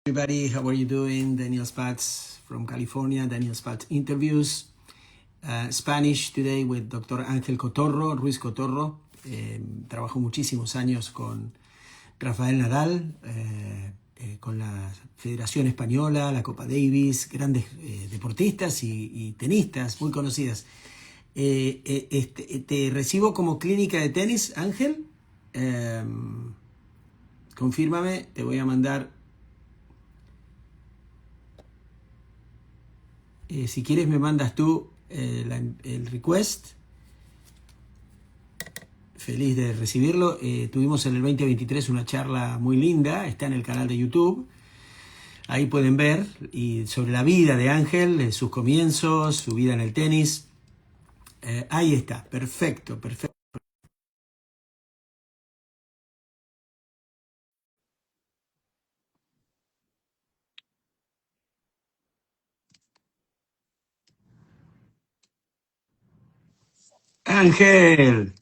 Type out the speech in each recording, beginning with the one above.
Everybody, how are you doing? Daniel Spatz from California, Daniel Spatz Interviews. Spanish today with Dr. Ángel Cotorro, Ruiz Cotorro. Trabajó muchísimos años con Rafael Nadal, con la Federación Española, la Copa Davis, grandes deportistas y tenistas muy conocidas. Te recibo como clínica de tenis, Ángel. Confírmame, te voy a mandar... si quieres me mandas tú el request. Feliz de recibirlo. Tuvimos en el 2023 una charla muy linda, está en el canal de YouTube. Ahí pueden ver y sobre la vida de Ángel, sus comienzos, su vida en el tenis. Ahí está, perfecto, perfecto. Ángel,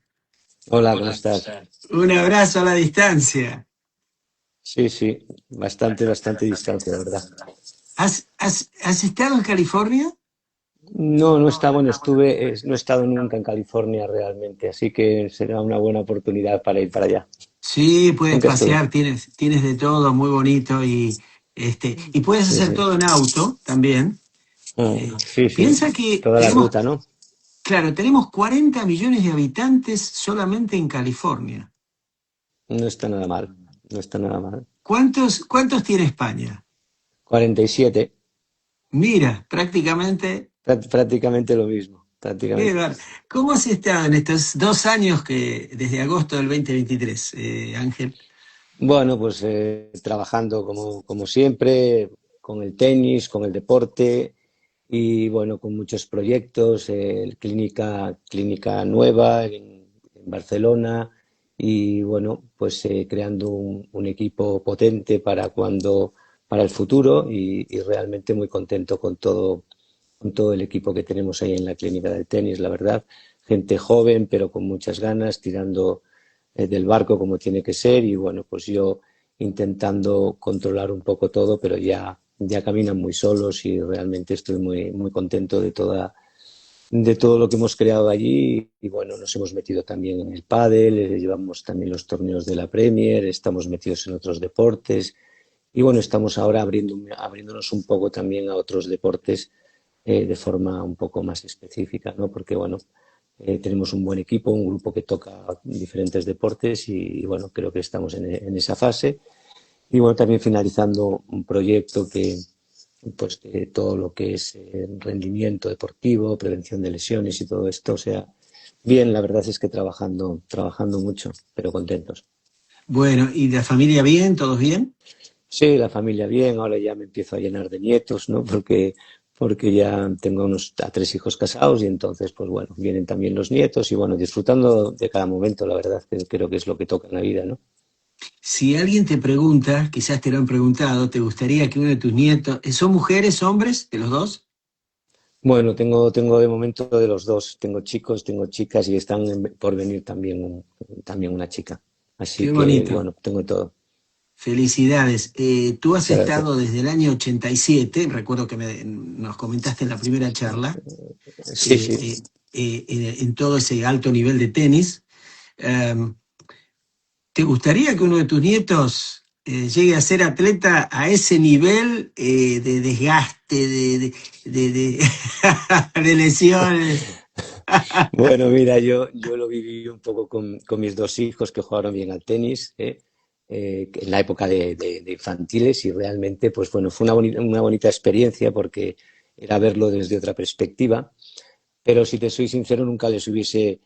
Hola, ¿cómo estás? un abrazo a la distancia. Sí, bastante distancia, la verdad. ¿Has estado en California? No he estado, bueno, no he estado nunca en California realmente, así que será una buena oportunidad para ir para allá. Sí, puedes Nunca estuve. pasear, tienes de todo, muy bonito y puedes Sí, hacer sí. todo en auto también. Sí, Piensa que toda la ruta, ¿no? tenemos 40 millones de habitantes solamente en California. No está nada mal, no está nada mal. ¿Cuántos tiene España? 47, Mira, prácticamente, prácticamente lo mismo, qué prácticamente. ¿cómo has estado en estos 2 años desde agosto del 2023, Ángel? Bueno, pues trabajando como siempre, con el tenis, con el deporte y bueno, con muchos proyectos, clínica nueva en Barcelona y bueno, pues creando un equipo potente para el futuro y realmente muy contento con todo el equipo que tenemos ahí en la clínica del tenis, la verdad. Gente joven, pero con muchas ganas, tirando del barco como tiene que ser y bueno, pues yo intentando controlar un poco todo, pero ya caminan muy solos y realmente estoy muy contento de todo lo que hemos creado allí y bueno, nos hemos metido también en el pádel, llevamos también los torneos de la Premier, estamos metidos en otros deportes y bueno, estamos ahora abriéndonos un poco también a otros deportes de forma un poco más específica, ¿no? Porque bueno, tenemos un buen equipo, un grupo que toca diferentes deportes y, bueno, creo que estamos en esa fase. Y bueno, también finalizando un proyecto pues, que todo lo que es rendimiento deportivo, prevención de lesiones y todo esto, o sea, bien, la verdad es que trabajando mucho, pero contentos. Bueno, ¿y la familia bien? ¿Todos bien? Sí, la familia bien, ahora ya me empiezo a llenar de nietos, ¿no? Porque ya tengo a 3 hijos casados y entonces, pues bueno, vienen también los nietos y bueno, disfrutando de cada momento, la verdad, que creo que es lo que toca en la vida, ¿no? Si alguien te pregunta, quizás te lo han preguntado, ¿te gustaría que uno de tus nietos, son mujeres, hombres, de los dos? Bueno, tengo de momento de los dos, tengo chicos, tengo chicas y están por venir también, también una chica. Así Qué que, bonito. bueno, tengo todo. Felicidades. Tú has Muchas gracias. estado desde el año 87, recuerdo que nos comentaste en la primera charla, Sí, sí. en todo ese alto nivel de tenis. Um, ¿Te gustaría que uno de tus nietos llegue a ser atleta a ese nivel de desgaste, de de lesiones? Bueno, mira, yo lo viví un poco con mis 2 hijos que jugaron bien al tenis, en la época de infantiles y realmente, pues bueno, fue una bonita experiencia porque era verlo desde otra perspectiva, pero si te soy sincero, nunca les hubiese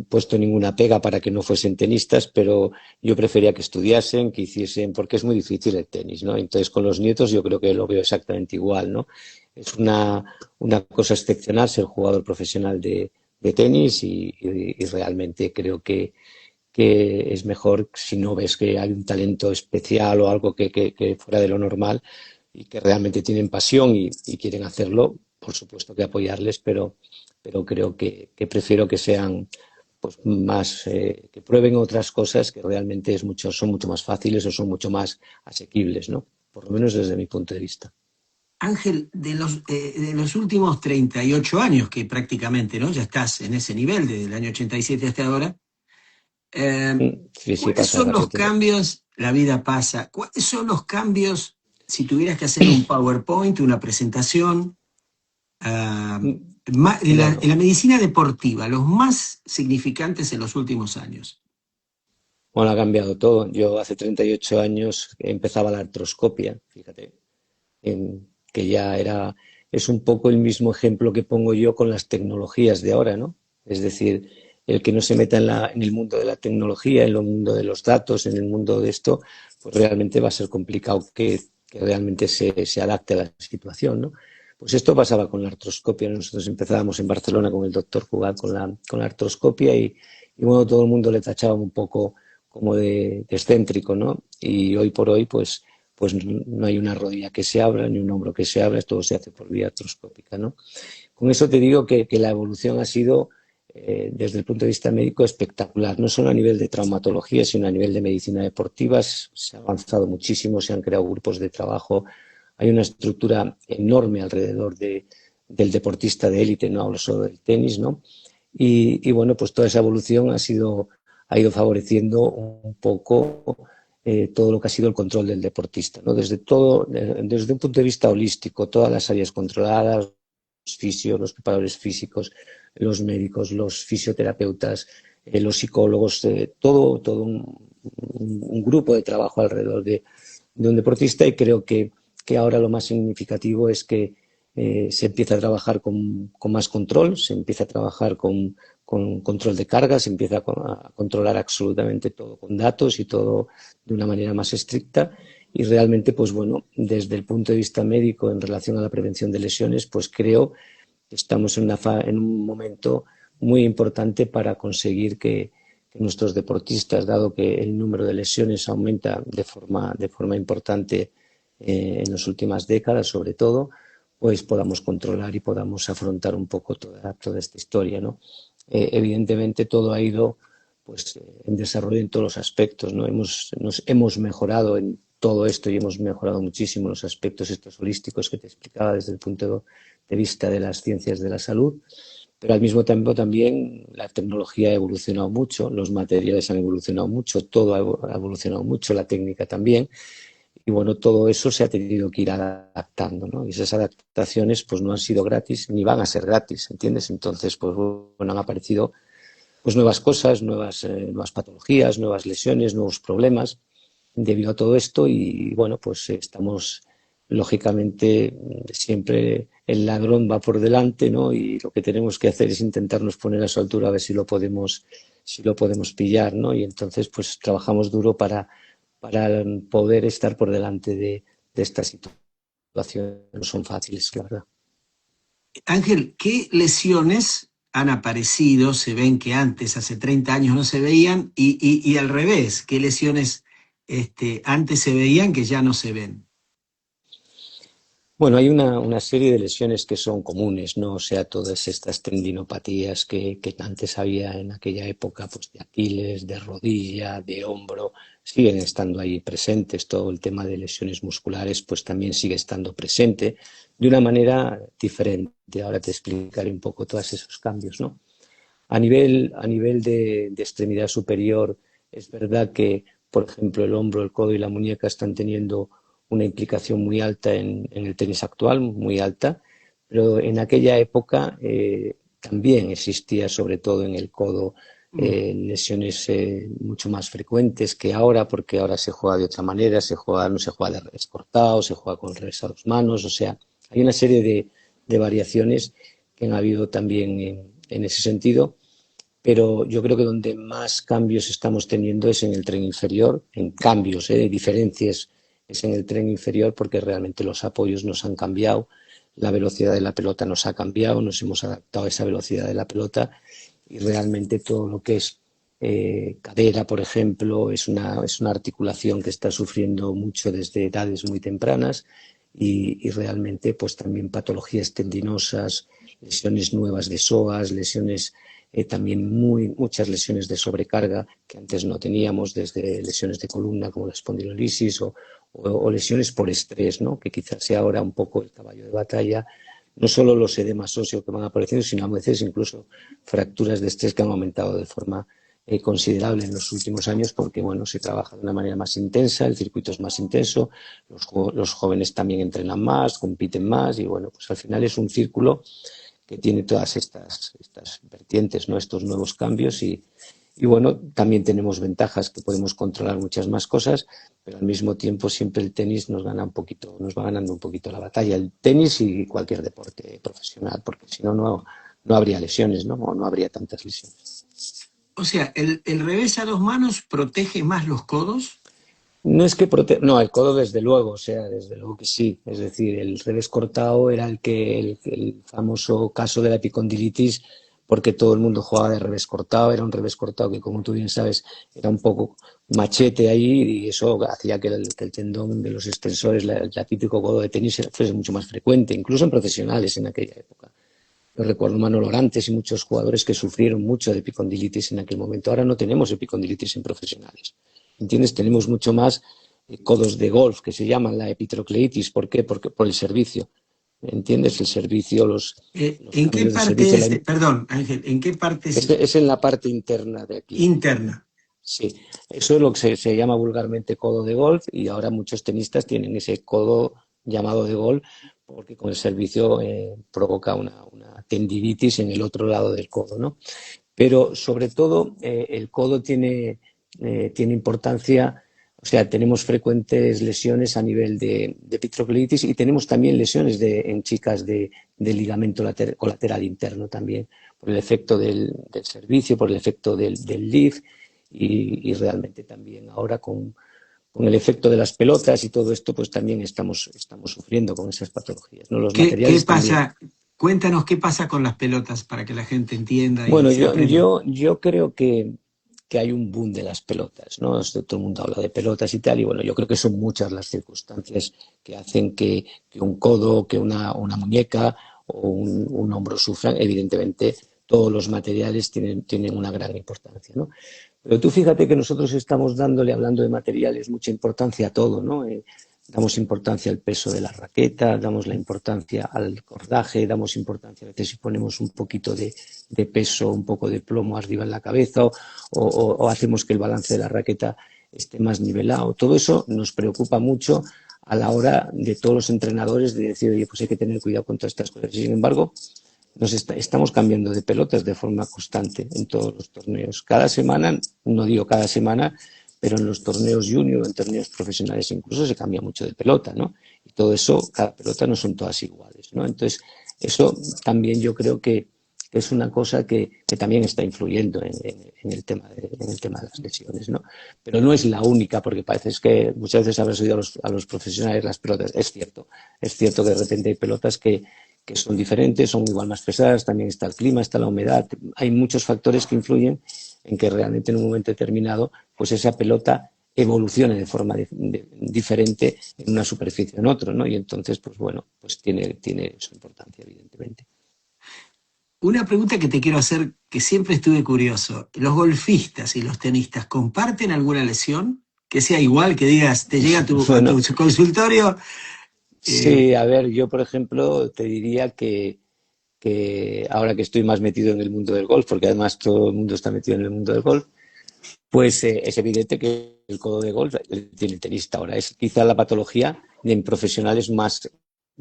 puesto ninguna pega para que no fuesen tenistas, pero yo prefería que estudiasen, que hiciesen, porque es muy difícil el tenis, ¿no? Entonces con los nietos yo creo que lo veo exactamente igual, ¿no? Es una cosa excepcional ser jugador profesional de tenis y realmente creo que es mejor si no ves que hay un talento especial o algo que fuera de lo normal y que realmente tienen pasión y quieren hacerlo, por supuesto que apoyarles, pero creo que prefiero que sean pues más que prueben otras cosas que realmente son mucho más fáciles o son mucho más asequibles, ¿no? por lo menos desde mi punto de vista. Ángel, de los últimos 38 años que prácticamente, ¿no? Ya estás en ese nivel, desde el año 87 hasta ahora, Sí, sí, ¿cuáles pasa son los rápido. cambios? La vida pasa. ¿Cuáles son los cambios, si tuvieras que hacer un PowerPoint, una presentación, en Bueno, la medicina deportiva, los más significantes en los últimos años? bueno, ha cambiado todo. Yo hace 38 años empezaba la artroscopia, fíjate, que ya es un poco el mismo ejemplo que pongo yo con las tecnologías de ahora, ¿no? Es decir, el que no se meta en el mundo de la tecnología, en el mundo de los datos, en el mundo de esto, pues realmente va a ser complicado que realmente se adapte a la situación, ¿no? Pues esto pasaba con la artroscopia. Nosotros empezábamos en Barcelona con el doctor Cugat con la artroscopia y bueno, todo el mundo le tachaba un poco como de excéntrico, ¿no? Y hoy por hoy, pues no hay una rodilla que se abra, ni un hombro que se abra, todo se hace por vía artroscópica, ¿no? Con eso te digo que la evolución ha sido, desde el punto de vista médico, espectacular, no solo a nivel de traumatología, sino a nivel de medicina deportiva. Se ha avanzado muchísimo, se han creado grupos de trabajo, hay una estructura enorme alrededor del deportista de élite, no hablo solo del tenis, ¿no? Y bueno, pues toda esa evolución ha ido favoreciendo un poco todo lo que ha sido el control del deportista, ¿no? Desde un punto de vista holístico, todas las áreas controladas, los fisios, los preparadores físicos, los médicos, los fisioterapeutas, los psicólogos, todo un grupo de trabajo alrededor de un deportista, y creo que ahora lo más significativo es que se empieza a trabajar con más control, se empieza a trabajar con control de cargas, se empieza a controlar absolutamente todo con datos y todo de una manera más estricta. Y realmente, pues bueno, desde el punto de vista médico en relación a la prevención de lesiones, pues creo que estamos en un momento muy importante para conseguir que nuestros deportistas, dado que el número de lesiones aumenta de forma importante en las últimas décadas, sobre todo, pues podamos controlar y podamos afrontar un poco toda esta historia, ¿no? Evidentemente todo ha ido pues en desarrollo en todos los aspectos, ¿no? Nos hemos mejorado en todo esto y hemos mejorado muchísimo los aspectos estos holísticos que te explicaba desde el punto de vista de las ciencias de la salud, pero al mismo tiempo también la tecnología ha evolucionado mucho, los materiales han evolucionado mucho, todo ha evolucionado mucho, la técnica también. Y bueno, todo eso se ha tenido que ir adaptando, ¿no? Y esas adaptaciones pues no han sido gratis ni van a ser gratis, ¿entiendes? Entonces, pues bueno, han aparecido pues nuevas cosas, nuevas patologías, nuevas lesiones, nuevos problemas debido a todo esto. Y bueno, pues estamos, lógicamente, siempre el ladrón va por delante, ¿no? Y lo que tenemos que hacer es intentarnos poner a su altura a ver si lo podemos pillar, ¿no? Y entonces pues trabajamos duro para poder estar por delante de esta situación. No son fáciles, la verdad. Ángel, ¿qué lesiones han aparecido, se ven que antes, hace 30 años no se veían, y al revés, qué lesiones antes se veían que ya no se ven? Bueno, hay una serie de lesiones que son comunes, ¿no? O sea, todas estas tendinopatías que antes había en aquella época, pues de Aquiles, de rodilla, de hombro, siguen estando ahí presentes. Todo el tema de lesiones musculares, pues también sigue estando presente de una manera diferente. Ahora te explicaré un poco todos esos cambios, ¿no? A nivel de extremidad superior, es verdad que, por ejemplo, el hombro, el codo y la muñeca están teniendo una implicación muy alta en el tenis actual, muy alta, pero en aquella época también existía, sobre todo en el codo, lesiones mucho más frecuentes que ahora, porque ahora se juega de otra manera, no se juega de revés cortado, se juega con revés a dos manos, o sea, hay una serie de variaciones que han habido también en ese sentido, pero yo creo que donde más cambios estamos teniendo es en el tren inferior, en cambios, diferencias, es en el tren inferior, porque realmente los apoyos nos han cambiado, la velocidad de la pelota nos ha cambiado, nos hemos adaptado a esa velocidad de la pelota, y realmente todo lo que es cadera, por ejemplo, es una articulación que está sufriendo mucho desde edades muy tempranas, y realmente pues también patologías tendinosas, lesiones nuevas de psoas, lesiones también muchas lesiones de sobrecarga que antes no teníamos, desde lesiones de columna como la espondilolisis o lesiones por estrés, ¿no? Que quizás sea ahora un poco el caballo de batalla, no solo los edemas óseos que van apareciendo, sino a veces incluso fracturas de estrés que han aumentado de forma considerable en los últimos años porque, bueno, se trabaja de una manera más intensa, el circuito es más intenso, los jóvenes también entrenan más, compiten más y, bueno, pues al final es un círculo que tiene todas estas vertientes, ¿no? Estos nuevos cambios y bueno, también tenemos ventajas que podemos controlar muchas más cosas, pero al mismo tiempo siempre el tenis nos gana un poquito, nos va ganando un poquito la batalla. El tenis y cualquier deporte profesional, porque si no, no habría lesiones, ¿no? O no habría tantas lesiones. O sea, el revés a dos manos protege más los codos. No es que no, el codo desde luego, o sea, desde luego que sí. Es decir, el revés cortado era el famoso caso de la epicondilitis, porque todo el mundo jugaba de revés cortado, era un revés cortado que, como tú bien sabes, era un poco machete ahí y eso hacía que el tendón de los extensores, el típico codo de tenis, fuese mucho más frecuente, incluso en profesionales en aquella época. Yo recuerdo Manolo Orantes y muchos jugadores que sufrieron mucho de epicondilitis en aquel momento. Ahora no tenemos epicondilitis en profesionales. ¿Entiendes? Tenemos mucho más codos de golf, que se llaman la epitrocleitis. ¿Por qué? Porque por el servicio. ¿Entiendes? El servicio, los ¿En qué cambios de parte servicio. es, perdón, Ángel, en qué parte Es en la parte interna de aquí. interna? Sí, eso es lo que se llama vulgarmente codo de golf y ahora muchos tenistas tienen ese codo llamado de golf porque con el servicio provoca una tendinitis en el otro lado del codo, ¿no? Pero sobre todo el codo tiene importancia, o sea, tenemos frecuentes lesiones a nivel de epicondilitis y tenemos también lesiones en chicas de ligamento colateral interno también, por el efecto del servicio, por el efecto del lift y realmente también ahora con el efecto de las pelotas y todo esto, pues también estamos sufriendo con esas patologías, ¿no? Los ¿Qué materiales también. pasa? Cuéntanos qué pasa con las pelotas para que la gente entienda y Bueno, se aprenda. yo creo que hay un boom de las pelotas, ¿no? Todo el mundo habla de pelotas y tal, y bueno, yo creo que son muchas las circunstancias que hacen que un codo, que una muñeca o un hombro sufran. Evidentemente, todos los materiales tienen una gran importancia, ¿no? Pero tú fíjate que nosotros estamos dándole, hablando de materiales, mucha importancia a todo, ¿no? Damos importancia al peso de la raqueta, damos la importancia al cordaje, damos importancia a veces si ponemos un poquito de peso, un poco de plomo arriba en la cabeza o hacemos que el balance de la raqueta esté más nivelado. Todo eso nos preocupa mucho a la hora de todos los entrenadores de decir, oye, pues hay que tener cuidado con todas estas cosas. Y sin embargo, estamos cambiando de pelotas de forma constante en todos los torneos. Cada semana, no digo cada semana, pero en los torneos junior, en torneos profesionales incluso se cambia mucho de pelota, ¿no? Y todo eso, cada pelota no son todas iguales, ¿no? Entonces, eso también yo creo que es una cosa que también está influyendo en el tema de las lesiones, ¿no? Pero no es la única, porque parece que muchas veces habrás oído a los profesionales las pelotas. Es cierto que de repente hay pelotas que son diferentes, son igual más pesadas, también está el clima, está la humedad, hay muchos factores que influyen en que realmente en un momento determinado pues esa pelota evolucione de forma diferente en una superficie o en otro, ¿no? Y entonces, pues bueno, pues tiene su importancia, evidentemente. Una pregunta que te quiero hacer, que siempre estuve curioso. ¿Los golfistas y los tenistas comparten alguna lesión? Que sea igual, que digas, te llega a Bueno, tu consultorio. eh, sí, a ver, yo por ejemplo te diría que ahora que estoy más metido en el mundo del golf, porque además todo el mundo está metido en el mundo del golf, pues es evidente que el codo de golf tiene el tenista ahora. Es quizá la patología en profesionales más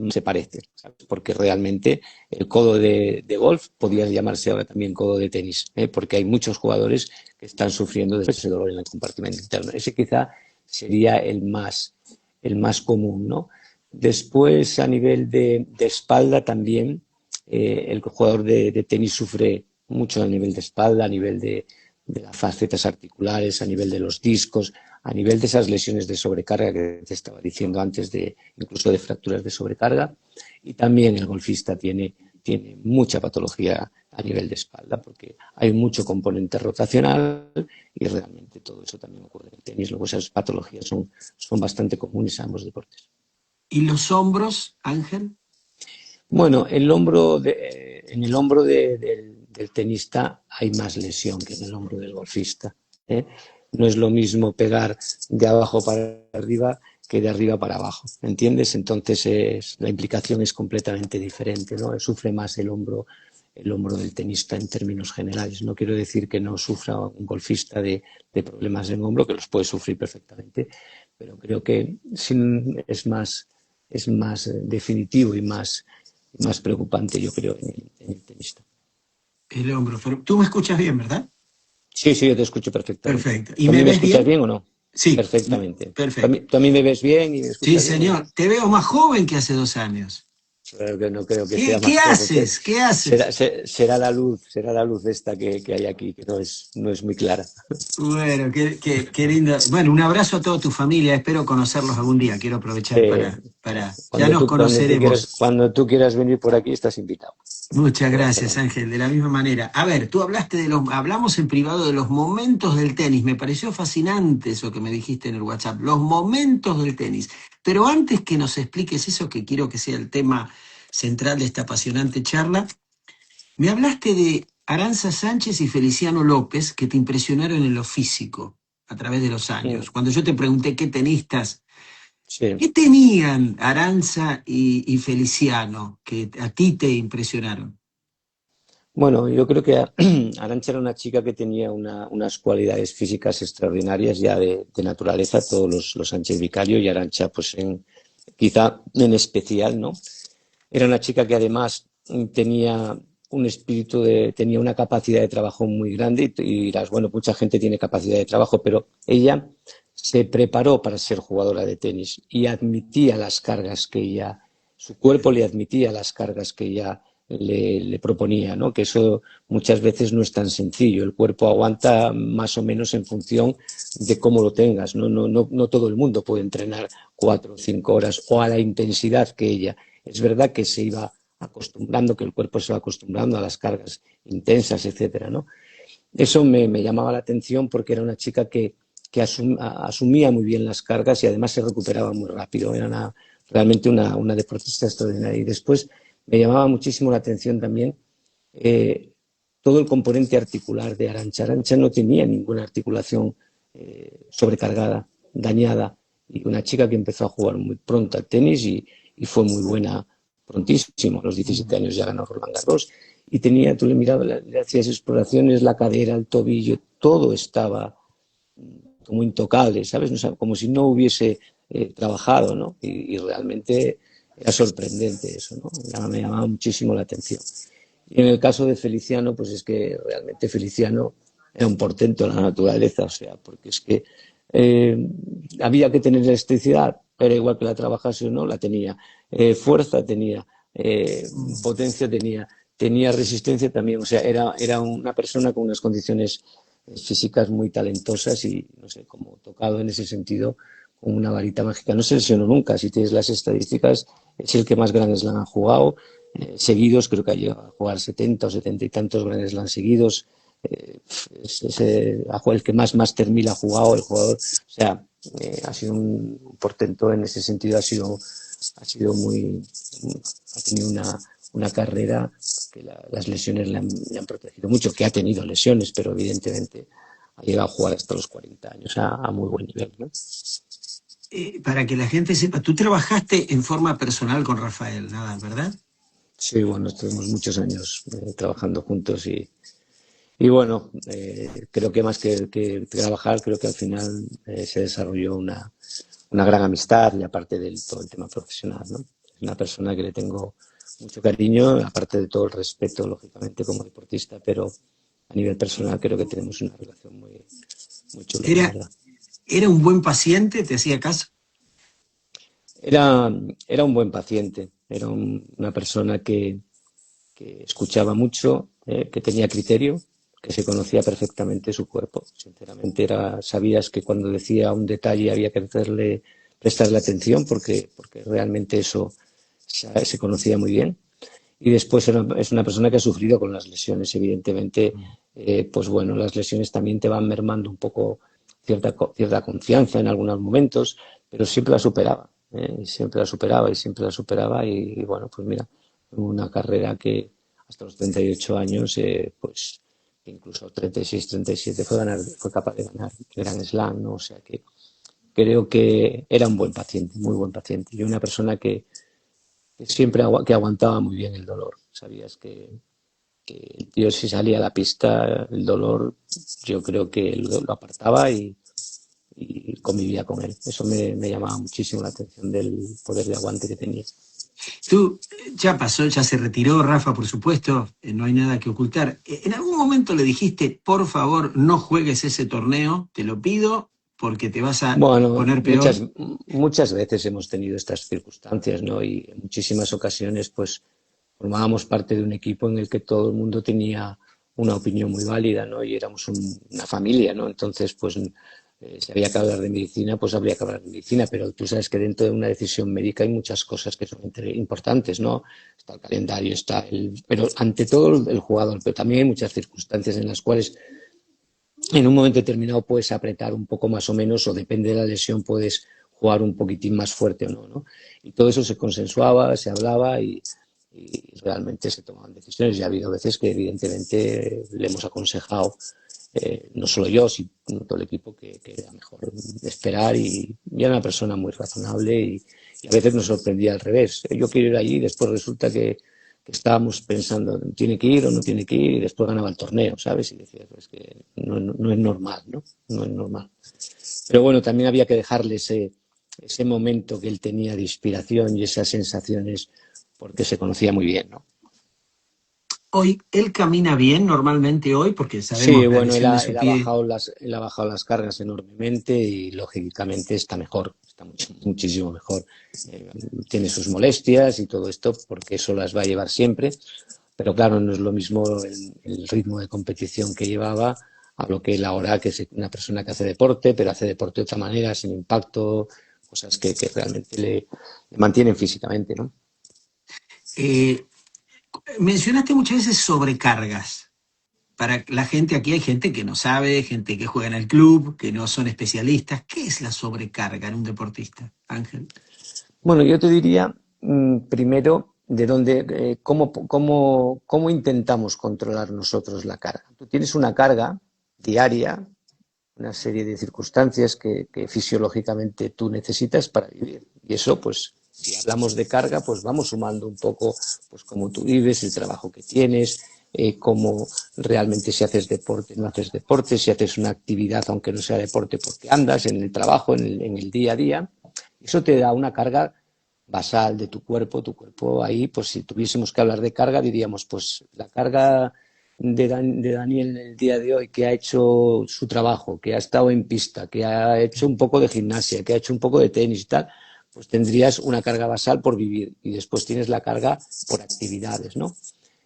se parece, ¿sabes? Porque realmente el codo de golf podría llamarse ahora también codo de tenis, porque hay muchos jugadores que están sufriendo de ese dolor en el compartimento interno. Ese quizá sería el más común, ¿no? Después, a nivel de espalda también, el jugador de tenis sufre mucho a nivel de espalda, a nivel de las facetas articulares, a nivel de los discos, a nivel de esas lesiones de sobrecarga que te estaba diciendo antes, incluso de fracturas de sobrecarga. Y también el golfista tiene mucha patología a nivel de espalda, porque hay mucho componente rotacional y realmente todo eso también ocurre en el tenis. Luego esas patologías son bastante comunes a ambos deportes. ¿Y los hombros, Ángel? Bueno, en el hombro del tenista hay más lesión que en el hombro del golfista, ¿eh? No es lo mismo pegar de abajo para arriba que de arriba para abajo, ¿entiendes? Entonces la implicación es completamente diferente, ¿no? Sufre más el hombro del tenista en términos generales. No quiero decir que no sufra un golfista de problemas en hombro, que los puede sufrir perfectamente, pero creo que es más definitivo y más preocupante, yo creo, en el tenista. El hombro. Pero tú me escuchas bien, ¿verdad? Sí, sí, yo te escucho perfectamente. Perfecto. ¿Y ¿Tú a me mí me ves escuchas bien? bien o no? Sí, Perfectamente. perfecto. ¿Tú a mí me ves bien y me Sí, escuchas bien o no? señor. Te veo más joven que hace 2 años. Claro que no creo que sea ¿Qué más joven. haces? ¿Qué haces? Será la luz esta que hay aquí, que no es muy clara. Bueno, qué lindo. Bueno, un abrazo a toda tu familia. Espero conocerlos algún día. Quiero aprovechar ya nos conoceremos. Cuando tú quieras venir por aquí, estás invitado. Muchas De gracias, Barcelona. Ángel, de la misma manera. A ver, tú hablaste hablamos en privado de los momentos del tenis. Me pareció fascinante eso que me dijiste en el WhatsApp, los momentos del tenis. Pero antes que nos expliques eso, que quiero que sea el tema central de esta apasionante charla, me hablaste de Aranza Sánchez y Feliciano López, que te impresionaron en lo físico a través de los Mm, años. Cuando yo te pregunté qué tenistas, sí. ¿qué tenían Aranza y Feliciano que a ti te impresionaron? Bueno, yo creo que Arantxa era una chica que tenía unas cualidades físicas extraordinarias ya de naturaleza, todos los Sánchez Vicario y Arantxa, pues quizá en especial, ¿no? Era una chica que además tenía tenía una capacidad de trabajo muy grande y dirás, bueno, mucha gente tiene capacidad de trabajo, pero ella se preparó para ser jugadora de tenis y admitía las cargas su cuerpo le admitía las cargas que ella le proponía, ¿no? Que eso muchas veces no es tan sencillo. El cuerpo aguanta más o menos en función de cómo lo tengas. No todo el mundo puede entrenar 4 o 5 horas o a la intensidad que ella. Es verdad que se iba acostumbrando, que el cuerpo se va acostumbrando a las cargas intensas, etcétera, ¿no? Eso me llamaba la atención porque era una chica que asumía muy bien las cargas y además se recuperaba muy rápido. Era realmente una deportista extraordinaria. Y después me llamaba muchísimo la atención también eh, todo el componente articular de Arantxa. Arantxa no tenía ninguna articulación sobrecargada, dañada, y una chica que empezó a jugar muy pronto al tenis y fue muy buena prontísimo. A los 17 años ya ganó Roland Garros y tú le mirabas, le hacías exploraciones, la cadera, el tobillo, todo estaba como intocable, ¿sabes? O sea, como si no hubiese trabajado, ¿no? Y realmente era sorprendente eso, ¿no? Me llamaba muchísimo la atención. Y en el caso de Feliciano, pues es que realmente Feliciano era un portento de la naturaleza, o sea, porque es que había que tener electricidad, era igual que la trabajase o no, la tenía. Fuerza tenía, eh, potencia tenía resistencia también, o sea, era una persona con unas condiciones físicas muy talentosas y, no sé, como tocado en ese sentido con una varita mágica. No se lesionó nunca, si tienes las estadísticas, es el que más Grand Slam ha jugado, seguidos, creo que ha llegado a jugar 70 o 70 y tantos Grand Slam seguidos, el que más Master 1000 ha jugado, el jugador, o sea, ha sido un portento en ese sentido, ha sido ha tenido una carrera que las lesiones le han protegido mucho, que ha tenido lesiones, pero evidentemente ha llegado a jugar hasta los 40 años a muy buen nivel, ¿no? Para que la gente sepa, tú trabajaste en forma personal con Rafael, nada, ¿verdad? Sí, bueno, estuvimos muchos años trabajando juntos y bueno, creo que más que trabajar, creo que al final se desarrolló una gran amistad y aparte de todo el tema profesional, ¿no? Es una persona que le tengo mucho cariño, aparte de todo el respeto, lógicamente, como deportista, pero a nivel personal creo que tenemos una relación muy chula, la Era, verdad. era un buen paciente, te hacía caso. Era, era un buen paciente, era una persona que escuchaba mucho, que tenía criterio, que se conocía perfectamente su cuerpo. Sinceramente, sabías que cuando decía un detalle había que prestarle atención porque realmente eso se conocía muy bien. Y después es una persona que ha sufrido con las lesiones, evidentemente, pues bueno, las lesiones también te van mermando un poco cierta confianza en algunos momentos, pero siempre la superaba, siempre la superaba y siempre la superaba y bueno, pues mira, una carrera que hasta los 38 años, pues incluso 36, 37 fue capaz de ganar el Grand Slam, ¿no? O sea que creo que era un buen paciente, muy buen paciente, y una persona que siempre que aguantaba muy bien el dolor. Sabías que el tío si salía a la pista, el dolor yo creo que lo apartaba y convivía con él. Eso me llamaba muchísimo la atención del poder de aguante que tenía. Tú, ya pasó, ya se retiró Rafa, por supuesto, no hay nada que ocultar. ¿En algún momento le dijiste, por favor, no juegues ese torneo, te lo pido, porque te vas a Bueno, poner peor? muchas veces hemos tenido estas circunstancias, ¿no? Y en muchísimas ocasiones, pues, formábamos parte de un equipo en el que todo el mundo tenía una opinión muy válida, ¿no? Y éramos una familia, ¿no? Entonces, pues, si había que hablar de medicina, pues habría que hablar de medicina, pero tú sabes que dentro de una decisión médica hay muchas cosas que son importantes, ¿no? Está el calendario, pero ante todo el jugador, pero también hay muchas circunstancias en las cuales en un momento determinado puedes apretar un poco más o menos, o depende de la lesión, puedes jugar un poquitín más fuerte o no, ¿no? Y todo eso se consensuaba, se hablaba y realmente se tomaban decisiones. Y ha habido veces que evidentemente le hemos aconsejado, no solo yo, sino todo el equipo, que era mejor esperar y era una persona muy razonable y a veces nos sorprendía al revés. Yo quiero ir allí y después resulta que estábamos pensando, ¿tiene que ir o no tiene que ir? Y después ganaba el torneo, ¿sabes? Y decías, es que no es normal, ¿no? No es normal. Pero bueno, también había que dejarle ese momento que él tenía de inspiración y esas sensaciones porque se conocía muy bien, ¿no? Hoy, él camina bien normalmente hoy, porque Sí, sabemos la bueno, lesión de su pie. él ha bajado las cargas enormemente y lógicamente está mejor, está muchísimo mejor. Tiene sus molestias y todo esto porque eso las va a llevar siempre, pero claro, no es lo mismo el ritmo de competición que llevaba a lo que él ahora, que es una persona que hace deporte, pero hace deporte de otra manera, sin impacto, cosas que realmente le mantienen físicamente, ¿no? Eh, Mencionaste muchas veces sobrecargas. Para la gente, aquí hay gente que no sabe, gente que juega en el club, que no son especialistas. ¿Qué es la sobrecarga en un deportista, Ángel? Bueno, yo te diría, primero, cómo intentamos controlar nosotros la carga. Tú tienes una carga diaria, una serie de circunstancias que fisiológicamente tú necesitas para vivir. Y eso, pues, si hablamos de carga, pues vamos sumando un poco, pues, cómo tú vives, el trabajo que tienes, cómo realmente si haces deporte, no haces deporte, si haces una actividad, aunque no sea deporte, porque andas en el trabajo, en el día a día. Eso te da una carga basal de tu cuerpo. Tu cuerpo ahí, pues si tuviésemos que hablar de carga, diríamos, pues la carga de Daniel en el día de hoy, que ha hecho su trabajo, que ha estado en pista, que ha hecho un poco de gimnasia, que ha hecho un poco de tenis y tal, pues tendrías una carga basal por vivir y después tienes la carga por actividades, ¿no?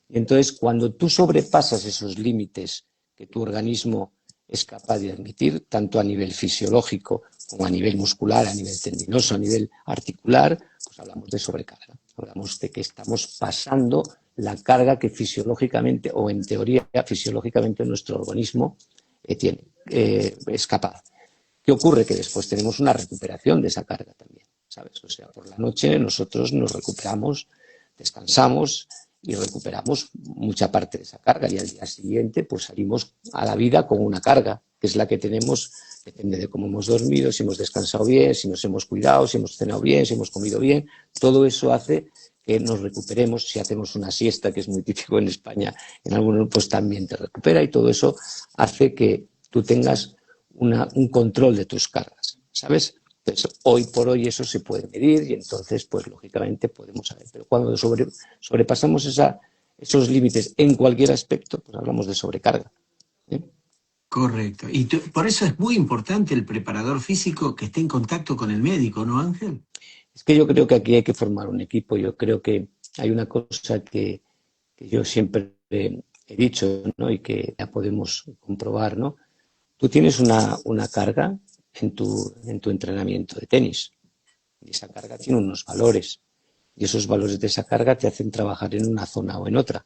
Y entonces, cuando tú sobrepasas esos límites que tu organismo es capaz de admitir, tanto a nivel fisiológico como a nivel muscular, a nivel tendinoso, a nivel articular, pues hablamos de sobrecarga. Hablamos de que estamos pasando la carga que fisiológicamente o en teoría fisiológicamente nuestro organismo es capaz. ¿Qué ocurre? Que después tenemos una recuperación de esa carga también, ¿sabes? O sea, por la noche nosotros nos recuperamos, descansamos y recuperamos mucha parte de esa carga y al día siguiente pues salimos a la vida con una carga, que es la que tenemos, depende de cómo hemos dormido, si hemos descansado bien, si nos hemos cuidado, si hemos cenado bien, si hemos comido bien, todo eso hace que nos recuperemos. Si hacemos una siesta, que es muy típico en España, en algunos pues también te recupera y todo eso hace que tú tengas un control de tus cargas, ¿sabes? Entonces, hoy por hoy eso se puede medir y entonces, pues lógicamente podemos saber. Pero cuando sobrepasamos esos límites en cualquier aspecto, pues hablamos de sobrecarga, ¿eh? Correcto. Y por eso es muy importante el preparador físico que esté en contacto con el médico, ¿no, Ángel? Es que yo creo que aquí hay que formar un equipo. Yo creo que hay una cosa que yo siempre he dicho, ¿no? Y que ya podemos comprobar, ¿no? Tú tienes una carga en tu entrenamiento de tenis y esa carga tiene unos valores y esos valores de esa carga te hacen trabajar en una zona o en otra.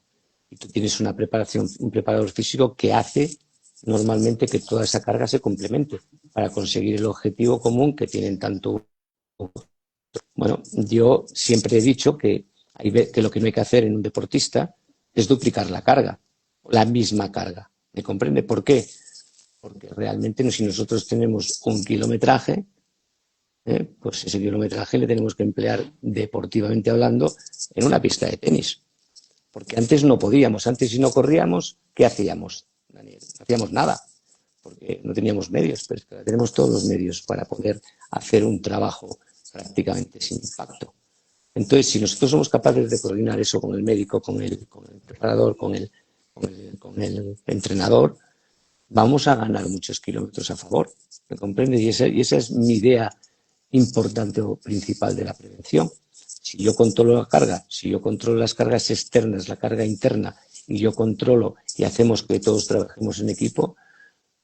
Y tú tienes una preparación, un preparador físico que hace normalmente que toda esa carga se complemente para conseguir el objetivo común que tienen tanto. Bueno, yo siempre he dicho que lo que no hay que hacer en un deportista es duplicar la carga, la misma carga. ¿Me comprende? ¿Por qué? Porque realmente si nosotros tenemos un kilometraje, pues ese kilometraje le tenemos que emplear deportivamente hablando en una pista de tenis. Porque antes no podíamos, antes si no corríamos, ¿qué hacíamos, Daniel? No hacíamos nada, porque no teníamos medios, pero es que ahora tenemos todos los medios para poder hacer un trabajo prácticamente sin impacto. Entonces, si nosotros somos capaces de coordinar eso con el médico, con el preparador, con el entrenador, vamos a ganar muchos kilómetros a favor. ¿Me comprendes? Y esa es mi idea importante o principal de la prevención. Si yo controlo la carga, si yo controlo las cargas externas, la carga interna, y yo controlo y hacemos que todos trabajemos en equipo,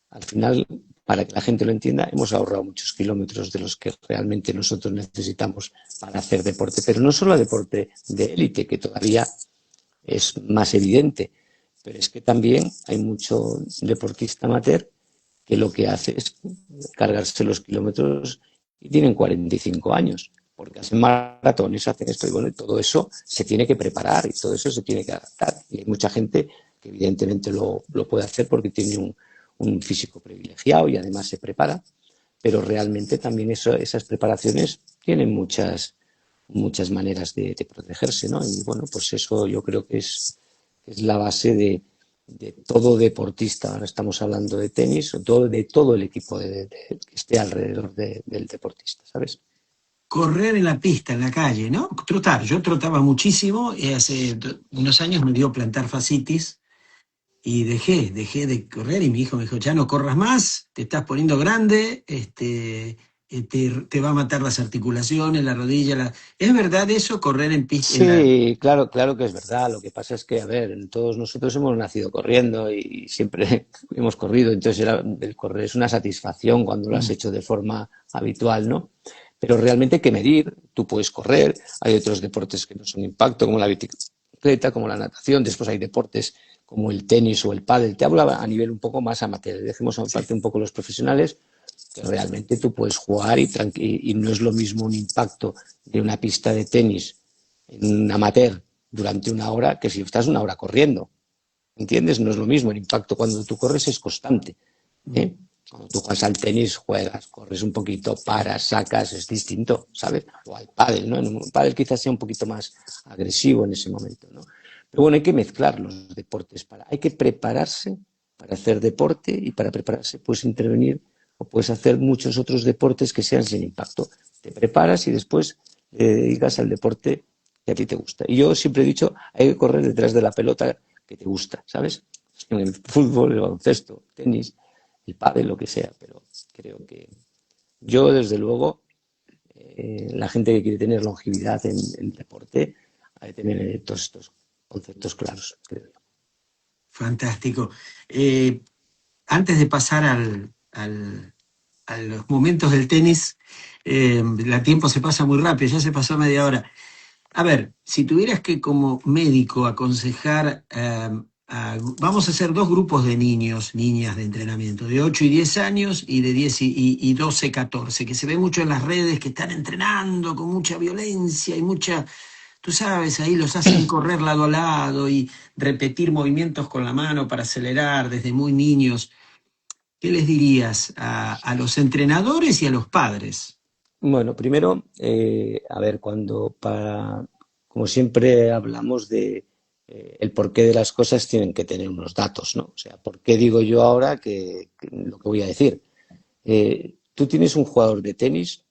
al final, para que la gente lo entienda, hemos ahorrado muchos kilómetros de los que realmente nosotros necesitamos para hacer deporte. Pero no solo deporte de élite, que todavía es más evidente, pero es que también hay mucho deportista amateur que lo que hace es cargarse los kilómetros y tienen 45 años, porque hacen maratones, hacen esto y bueno, y todo eso se tiene que preparar y todo eso se tiene que adaptar. Y hay mucha gente que evidentemente lo puede hacer porque tiene un físico privilegiado y además se prepara, pero realmente también esas preparaciones tienen muchas maneras de protegerse, ¿no? Y bueno, pues eso yo creo que es la base de todo deportista. Ahora estamos hablando de tenis, de todo el equipo que esté alrededor del deportista, ¿sabes? Correr en la pista, en la calle, ¿no? Trotar. Yo trotaba muchísimo y hace unos años me dio plantar fascitis y dejé de correr y mi hijo me dijo, ya no corras más, te estás poniendo grande, te va a matar las articulaciones, la rodilla. ¿Es verdad eso, correr en pista? Sí, claro, claro que es verdad. Lo que pasa es que, a ver, todos nosotros hemos nacido corriendo y siempre hemos corrido, entonces el correr es una satisfacción cuando lo has hecho de forma habitual, ¿no? Pero realmente hay que medir. Tú puedes correr, hay otros deportes que no son impacto, como la bicicleta, como la natación, después hay deportes como el tenis o el pádel. Te hablo a nivel un poco más amateur, dejemos aparte un poco los profesionales, que realmente tú puedes jugar y no es lo mismo un impacto de una pista de tenis en un amateur durante una hora que si estás una hora corriendo. ¿Entiendes? No es lo mismo. El impacto cuando tú corres es constante. ¿Eh? Cuando tú juegas al tenis, juegas, corres un poquito, paras, sacas, es distinto, ¿sabes? O al pádel, ¿no? En un pádel quizás sea un poquito más agresivo en ese momento, ¿no? Pero bueno, hay que mezclar los deportes. Hay que prepararse para hacer deporte y para prepararse puedes intervenir o puedes hacer muchos otros deportes que sean sin impacto. Te preparas y después te dedicas al deporte que a ti te gusta. Y yo siempre he dicho, hay que correr detrás de la pelota que te gusta, ¿sabes? En el fútbol, el baloncesto, el tenis, el pádel, lo que sea, pero creo que yo, desde luego, la gente que quiere tener longevidad en el deporte ha de tener todos estos conceptos claros, creo yo. Fantástico. Eh, Antes de pasar a los momentos del tenis, el tiempo se pasa muy rápido, ya se pasó media hora. A ver, si tuvieras que como médico aconsejar, vamos a hacer dos grupos de niños, niñas de entrenamiento, de 8 y 10 años y de 10 y 12, 14, que se ve mucho en las redes que están entrenando con mucha violencia y mucha, tú sabes, ahí los hacen correr lado a lado y repetir movimientos con la mano para acelerar desde muy niños. ¿Qué les dirías a los entrenadores y a los padres? Bueno, primero, a ver, como siempre hablamos de el porqué de las cosas, tienen que tener unos datos, ¿no? O sea, ¿por qué digo yo ahora que lo que voy a decir? Tú tienes un jugador de tenis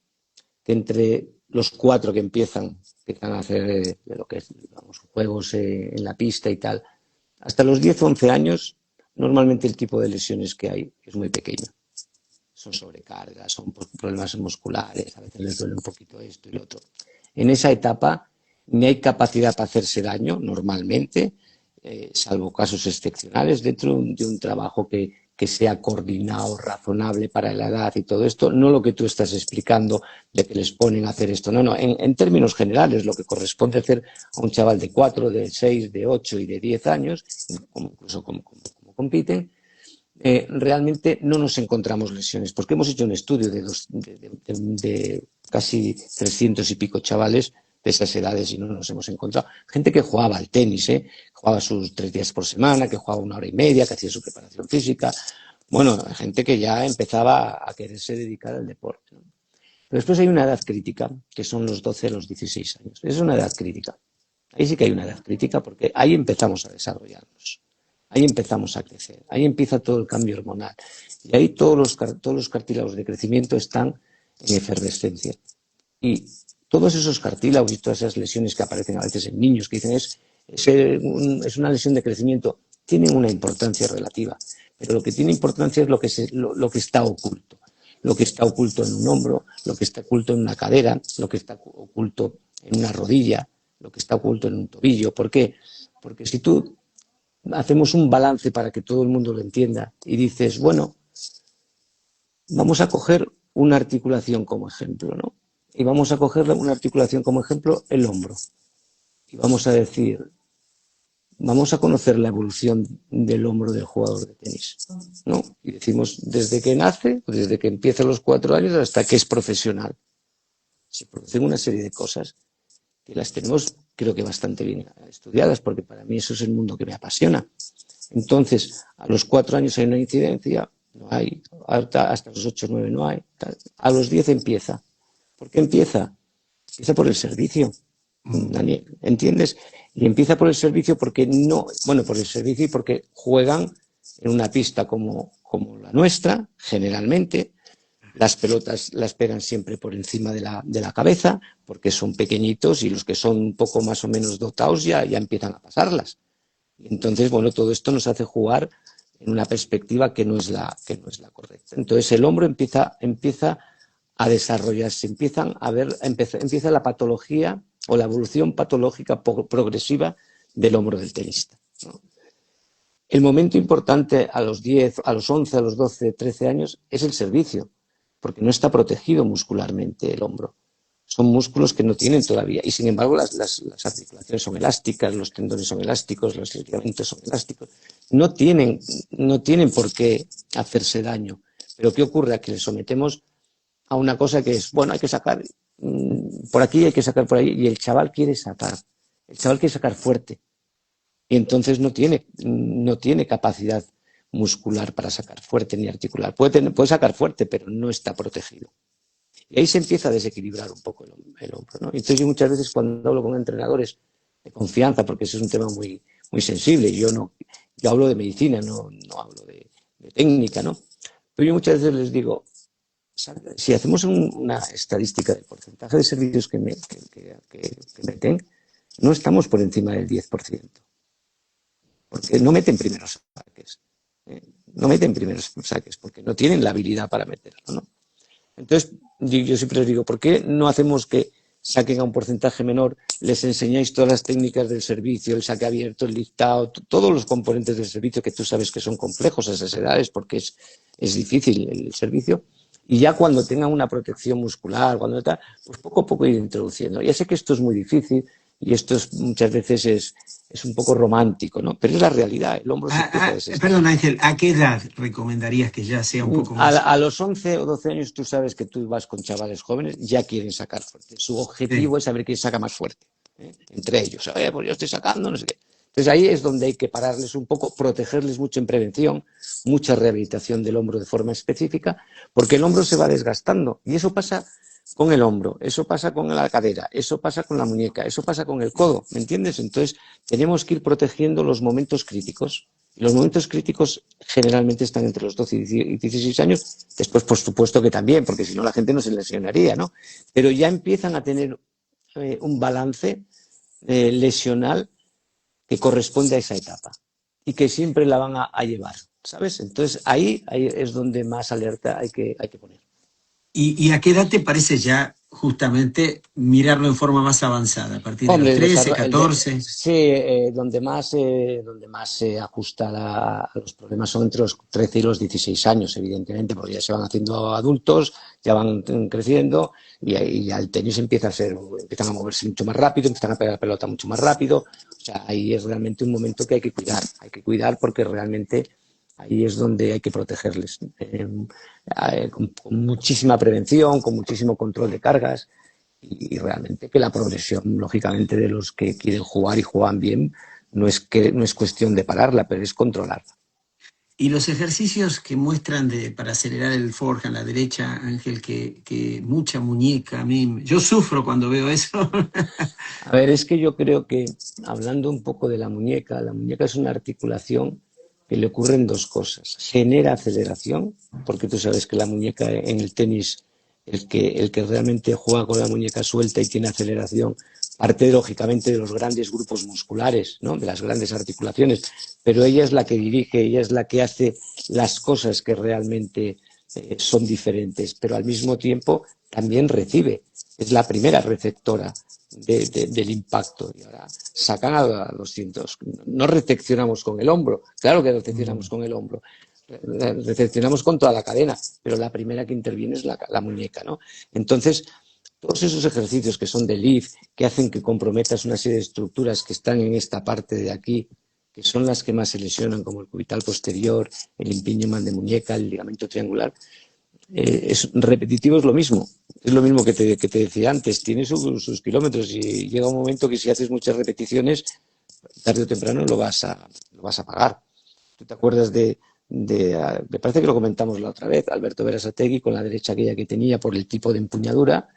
que entre los cuatro que empiezan a hacer de lo que es, digamos, juegos en la pista y tal, hasta los 10 o 11 años, normalmente el tipo de lesiones que hay es muy pequeño. Son sobrecargas, son problemas musculares, a veces les duele un poquito esto y lo otro. En esa etapa ni hay capacidad para hacerse daño normalmente, salvo casos excepcionales, dentro de un trabajo que sea coordinado, razonable para la edad y todo esto, no lo que tú estás explicando de que les ponen a hacer esto, no, en términos generales, lo que corresponde hacer a un chaval de 4, de 6, de 8 y de 10 años, incluso como compiten, realmente no nos encontramos lesiones, porque hemos hecho un estudio de casi 300 y pico chavales de esas edades y no nos hemos encontrado. Gente que jugaba al tenis, jugaba sus 3 días por semana, que jugaba una hora y media, que hacía su preparación física. Bueno, gente que ya empezaba a quererse dedicar al deporte, ¿no? Pero después hay una edad crítica, que son los 12 a los 16 años. Es una edad crítica. Ahí sí que hay una edad crítica porque ahí empezamos a desarrollarnos. Ahí empezamos a crecer. Ahí empieza todo el cambio hormonal. Y ahí todos los cartílagos de crecimiento están en efervescencia. Y todos esos cartílagos y todas esas lesiones que aparecen a veces en niños, que dicen es una lesión de crecimiento, tienen una importancia relativa. Pero lo que tiene importancia es lo que está oculto. Lo que está oculto en un hombro, lo que está oculto en una cadera, lo que está oculto en una rodilla, lo que está oculto en un tobillo. ¿Por qué? Porque si tú hacemos un balance para que todo el mundo lo entienda y dices, bueno, vamos a coger una articulación como ejemplo, ¿no? Y vamos a coger una articulación como ejemplo, el hombro. Y vamos a decir, vamos a conocer la evolución del hombro del jugador de tenis, ¿no? Y decimos, desde que nace, desde que empieza a los 4 años hasta que es profesional. Se producen una serie de cosas que las tenemos, creo que bastante bien estudiadas, porque para mí eso es el mundo que me apasiona. Entonces, a los 4 años hay una incidencia, no hay, hasta los 8 o 9 no hay, a los 10 empieza. ¿Por qué empieza? Empieza por el servicio, Daniel, ¿entiendes? Y empieza por el servicio porque por el servicio y porque juegan en una pista como la nuestra, generalmente. Las pelotas las pegan siempre por encima de la cabeza, porque son pequeñitos y los que son un poco más o menos dotados ya empiezan a pasarlas. Y entonces, todo esto nos hace jugar en una perspectiva que no es la correcta. Entonces, el hombro empieza a desarrollarse, empieza la patología o la evolución patológica progresiva del hombro del tenista, ¿no? El momento importante a los 10, a los 11, a los 12, 13 años es el servicio, porque no está protegido muscularmente el hombro. Son músculos que no tienen todavía, y sin embargo las articulaciones son elásticas, los tendones son elásticos, los ligamentos son elásticos. No tienen por qué hacerse daño. Pero ¿qué ocurre? Que le sometemos a una cosa que es, hay que sacar por aquí, hay que sacar por ahí, y el chaval quiere sacar fuerte, y entonces no tiene capacidad muscular para sacar fuerte ni articular. Puede sacar fuerte, pero no está protegido. Y ahí se empieza a desequilibrar un poco el hombro, ¿no? Entonces yo muchas veces cuando hablo con entrenadores de confianza, porque ese es un tema muy, muy sensible, yo hablo de medicina, no hablo de técnica, ¿no? Pero yo muchas veces les digo, si hacemos una estadística del porcentaje de servicios que meten, no estamos por encima del 10%. Porque no meten primeros saques. No meten primeros saques porque no tienen la habilidad para meterlo, ¿no? Entonces, yo siempre les digo, ¿por qué no hacemos que saquen a un porcentaje menor, les enseñáis todas las técnicas del servicio, el saque abierto, el liftado, todos los componentes del servicio que tú sabes que son complejos a esas edades porque es difícil el servicio? Y ya cuando tengan una protección muscular, pues poco a poco ir introduciendo. Ya sé que esto es muy difícil y esto muchas veces es un poco romántico, ¿no? Pero es la realidad, el hombro se empieza a desestimar. Perdón, Ángel, ¿a qué edad recomendarías que ya sea un poco más? A los 11 o 12 años tú sabes que tú vas con chavales jóvenes, ya quieren sacar fuerte. Su objetivo es saber quién saca más fuerte, entre ellos. Pues yo estoy sacando, no sé qué. Entonces ahí es donde hay que pararles un poco, protegerles mucho en prevención, mucha rehabilitación del hombro de forma específica, porque el hombro se va desgastando y eso pasa con el hombro, eso pasa con la cadera, eso pasa con la muñeca, eso pasa con el codo, ¿me entiendes? Entonces tenemos que ir protegiendo los momentos críticos. Y los momentos críticos generalmente están entre los 12 y 16 años, después por supuesto que también, porque si no la gente no se lesionaría, ¿no? Pero ya empiezan a tener un balance lesional que corresponde a esa etapa y que siempre la van a llevar, ¿sabes? Entonces ahí es donde más alerta hay que poner. ¿Y a qué edad te parece ya justamente mirarlo en forma más avanzada? ¿A partir de los 13, 14? Sí, donde más se ajusta a los problemas son entre los 13 y los 16 años, evidentemente, porque ya se van haciendo adultos, ya van creciendo y ya el tenis empiezan a moverse mucho más rápido, empiezan a pegar la pelota mucho más rápido. O sea, ahí es realmente un momento que hay que cuidar porque realmente ahí es donde hay que protegerles, con muchísima prevención, con muchísimo control de cargas y realmente que la progresión, lógicamente, de los que quieren jugar y juegan bien, no es cuestión de pararla, pero es controlarla. Y los ejercicios que muestran para acelerar el forehand a la derecha, Ángel, que mucha muñeca, a mí, yo sufro cuando veo eso. A ver, es que yo creo que, hablando un poco de la muñeca es una articulación que le ocurren dos cosas. Genera aceleración, porque tú sabes que la muñeca en el tenis, el que realmente juega con la muñeca suelta y tiene aceleración, parte lógicamente de los grandes grupos musculares, ¿no? De las grandes articulaciones, pero ella es la que dirige, ella es la que hace las cosas que realmente son diferentes, pero al mismo tiempo también recibe, es la primera receptora del impacto. Y ahora sacan a 200. No recepcionamos con el hombro, claro que recepcionamos con el hombro, recepcionamos con toda la cadena, pero la primera que interviene es la muñeca, ¿no? Entonces, todos esos ejercicios que son de lift, que hacen que comprometas una serie de estructuras que están en esta parte de aquí, que son las que más se lesionan, como el cubital posterior, el impingement de muñeca, el ligamento triangular, es repetitivo, es lo mismo que te decía antes, tiene sus kilómetros y llega un momento que si haces muchas repeticiones, tarde o temprano lo vas a pagar. ¿Tú te acuerdas me parece que lo comentamos la otra vez, Alberto Berasategui con la derecha aquella que tenía por el tipo de empuñadura?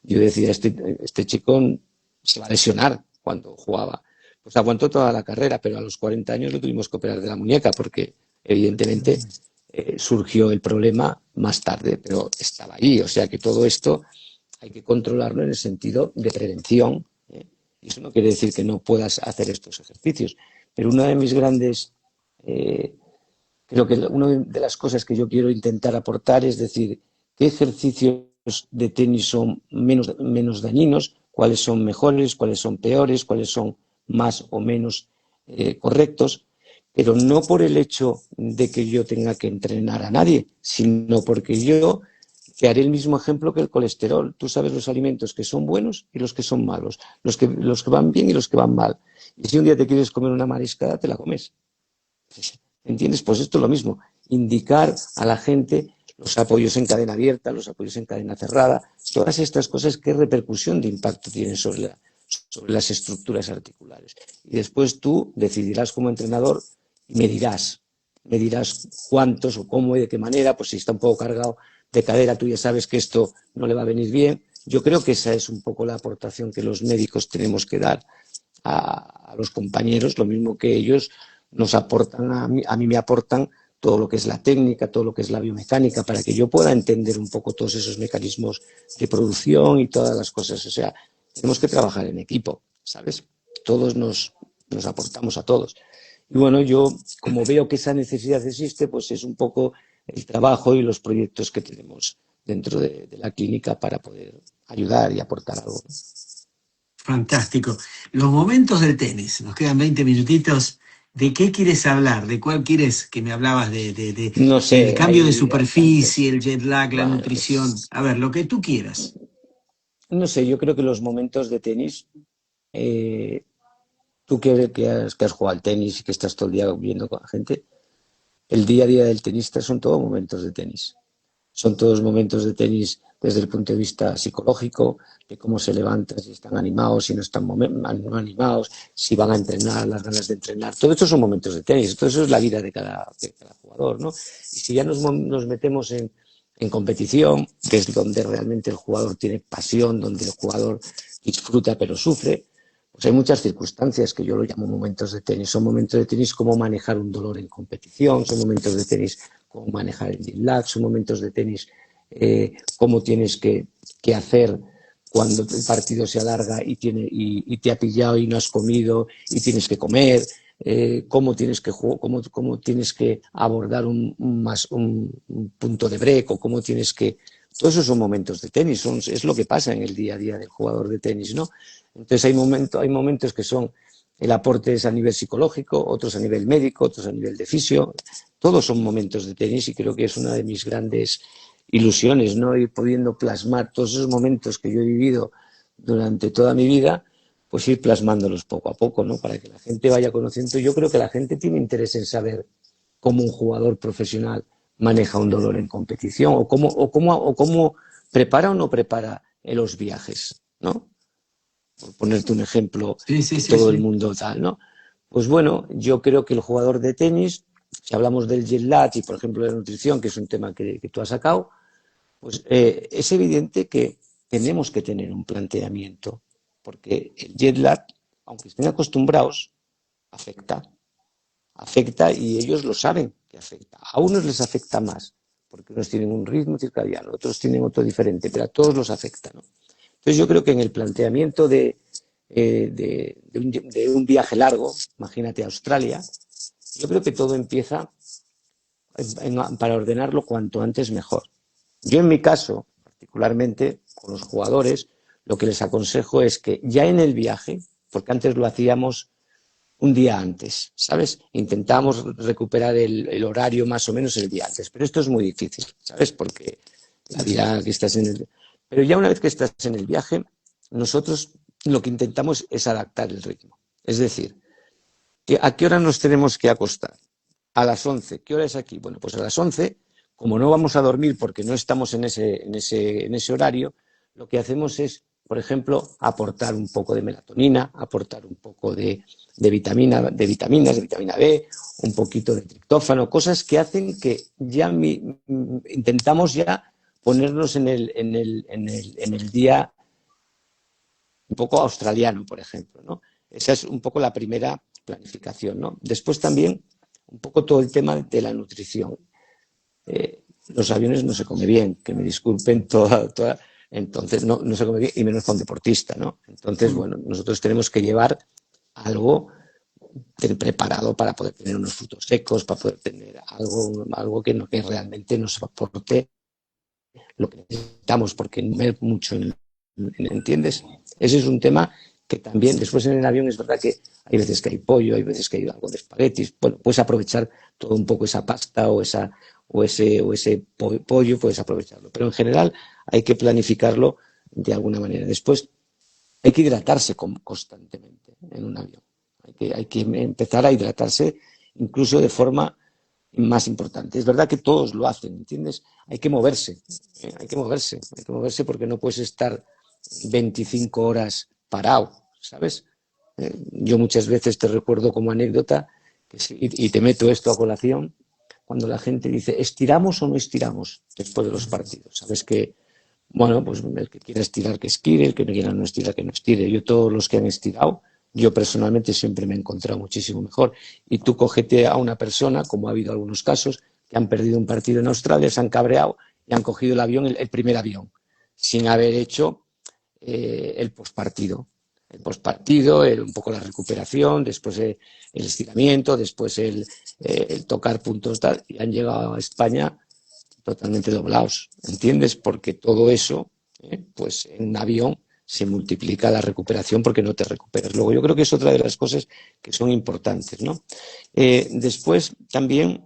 Yo decía, este chico se va a lesionar cuando jugaba. Pues aguantó toda la carrera, pero a los 40 años lo tuvimos que operar de la muñeca porque evidentemente surgió el problema más tarde, pero estaba ahí. O sea que todo esto hay que controlarlo en el sentido de prevención. Y eso no quiere decir que no puedas hacer estos ejercicios. Pero una de mis grandes, eh, creo que una de las cosas que yo quiero intentar aportar es decir, qué ejercicios de tenis son menos dañinos, cuáles son mejores, cuáles son peores, cuáles son más o menos correctos, pero no por el hecho de que yo tenga que entrenar a nadie, sino porque yo te haré el mismo ejemplo que el colesterol. Tú sabes los alimentos que son buenos y los que son malos, los que van bien y los que van mal. Y si un día te quieres comer una mariscada, te la comes. ¿Entiendes? Pues esto es lo mismo. Indicar a la gente los apoyos en cadena abierta, los apoyos en cadena cerrada, todas estas cosas, qué repercusión de impacto tienen sobre las estructuras articulares. Y después tú decidirás como entrenador y me dirás cuántos o cómo y de qué manera, pues si está un poco cargado de cadera, tú ya sabes que esto no le va a venir bien. Yo creo que esa es un poco la aportación que los médicos tenemos que dar a los compañeros, lo mismo que ellos nos aportan, a mí me aportan todo lo que es la técnica, todo lo que es la biomecánica, para que yo pueda entender un poco todos esos mecanismos de producción y todas las cosas. O sea, tenemos que trabajar en equipo, ¿sabes? Todos nos aportamos a todos. Y bueno, yo como veo que esa necesidad existe, pues es un poco el trabajo y los proyectos que tenemos dentro de la clínica para poder ayudar y aportar algo. Fantástico. Los momentos del tenis, nos quedan 20 minutitos. ¿De qué quieres hablar? ¿De cuál quieres que me hablabas? No El sé, cambio de hay superficie, tantos. el jet lag, la Bueno, nutrición. A ver, lo que tú quieras. no sé, yo creo que los momentos de tenis, eh, tú que has jugado al tenis y que estás todo el día viendo con la gente, el día a día del tenista son todos momentos de tenis. Son todos momentos de tenis desde el punto de vista psicológico, de cómo se levantan, si están animados, si no están no animados, si van a entrenar, las ganas de entrenar. Todo esto son momentos de tenis. Todo eso es la vida de cada jugador, ¿no? Y si ya nos metemos en competición, que es donde realmente el jugador tiene pasión, donde el jugador disfruta pero sufre, pues hay muchas circunstancias que yo lo llamo momentos de tenis. Son momentos de tenis como manejar un dolor en competición, son momentos de tenis cómo manejar el jet lag, son momentos de tenis, cómo tienes que hacer cuando el partido se alarga y te ha pillado y no has comido y tienes que comer, cómo tienes que abordar un punto de break o cómo tienes que... Todos esos son momentos de tenis, es lo que pasa en el día a día del jugador de tenis, ¿no? Entonces hay momentos que son el aporte es a nivel psicológico, otros a nivel médico, otros a nivel de fisio. Todos son momentos de tenis y creo que es una de mis grandes ilusiones, ¿no? Ir pudiendo plasmar todos esos momentos que yo he vivido durante toda mi vida, pues ir plasmándolos poco a poco, ¿no? Para que la gente vaya conociendo. Yo creo que la gente tiene interés en saber cómo un jugador profesional maneja un dolor en competición o cómo prepara o no prepara los viajes, ¿no? Por ponerte un ejemplo Sí, sí, que sí, todo el sí. mundo tal, ¿no? Pues bueno, yo creo que el jugador de tenis si hablamos del jet lag y, por ejemplo, de la nutrición, que es un tema que tú has sacado, pues es evidente que tenemos que tener un planteamiento, porque el jet lag, aunque estén acostumbrados, afecta. Afecta y ellos lo saben que afecta. A unos les afecta más, porque unos tienen un ritmo circadiano, otros tienen otro diferente, pero a todos los afecta, ¿no? Entonces yo creo que en el planteamiento de un viaje largo, imagínate Australia, yo creo que todo empieza para ordenarlo cuanto antes mejor. Yo en mi caso, particularmente con los jugadores, lo que les aconsejo es que ya en el viaje, porque antes lo hacíamos un día antes, ¿sabes? Intentamos recuperar el horario más o menos el día antes, pero esto es muy difícil, ¿sabes? Porque la vida que estás en el... Pero ya una vez que estás en el viaje, nosotros lo que intentamos es adaptar el ritmo. Es decir, ¿a qué hora nos tenemos que acostar? A las 11. ¿Qué hora es aquí? Bueno, pues a las 11, como no vamos a dormir porque no estamos en ese horario, lo que hacemos es, por ejemplo, aportar un poco de melatonina, aportar un poco de vitaminas, de vitamina B, un poquito de triptófano, cosas que hacen que ya intentamos ya ponernos en el día un poco australiano, por ejemplo, ¿no? Esa es un poco la primera planificación, ¿no? Después también un poco todo el tema de la nutrición. Los aviones no se come bien, que me disculpen entonces no se come bien y menos para un deportista, ¿no? Entonces, bueno, nosotros tenemos que llevar algo preparado para poder tener unos frutos secos, para poder tener algo que realmente nos aporte lo que necesitamos, porque no es mucho, ¿entiendes? Ese es un tema que también, después en el avión es verdad que hay veces que hay pollo, hay veces que hay algo de espaguetis, bueno, puedes aprovechar todo un poco esa pasta o ese pollo, puedes aprovecharlo, pero en general hay que planificarlo de alguna manera. Después hay que hidratarse constantemente en un avión, hay que empezar a hidratarse incluso de forma más importante. Es verdad que todos lo hacen, ¿entiendes? Hay que moverse, hay que moverse porque no puedes estar 25 horas parado, ¿sabes? Yo muchas veces te recuerdo como anécdota, y te meto esto a colación, cuando la gente dice, ¿estiramos o no estiramos después de los partidos? Sabes que, bueno, pues el que quiera estirar que estire, el que no quiera no estirar que no estire. Yo todos los que han estirado, yo personalmente siempre me he encontrado muchísimo mejor. Y tú cógete a una persona, como ha habido algunos casos, que han perdido un partido en Australia, se han cabreado y han cogido el avión, el primer avión, sin haber hecho el postpartido. El postpartido, un poco la recuperación, después el estiramiento, después el tocar puntos tal, y han llegado a España totalmente doblados, ¿entiendes? Porque todo eso, pues en un avión se multiplica la recuperación porque no te recuperas. Luego yo creo que es otra de las cosas que son importantes, ¿no? Después también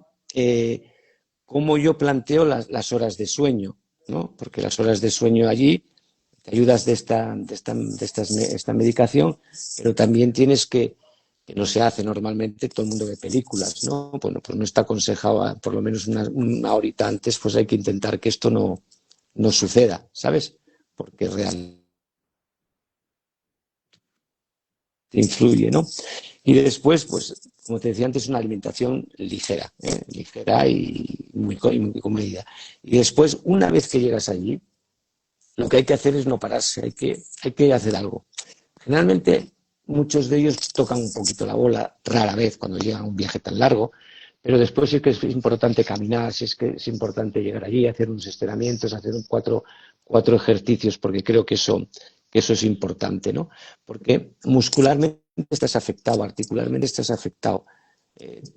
cómo yo planteo las horas de sueño, ¿no? Porque las horas de sueño allí te ayudas de esta medicación, pero también tienes que no se hace normalmente, todo el mundo ve películas, ¿no? Bueno, pues no está aconsejado, por lo menos una horita antes, pues hay que intentar que esto no suceda, ¿sabes? Porque realmente influye, ¿no? Y después, pues, como te decía antes, una alimentación ligera, ligera y muy comedida. Y después, una vez que llegas allí, lo que hay que hacer es no pararse, hay que hacer algo. Generalmente, muchos de ellos tocan un poquito la bola, rara vez cuando llegan a un viaje tan largo, pero después sí que es importante caminar, sí es que es importante llegar allí, hacer unos estiramientos, hacer cuatro ejercicios, porque creo que eso es importante, ¿no? Porque muscularmente estás afectado, articularmente estás afectado.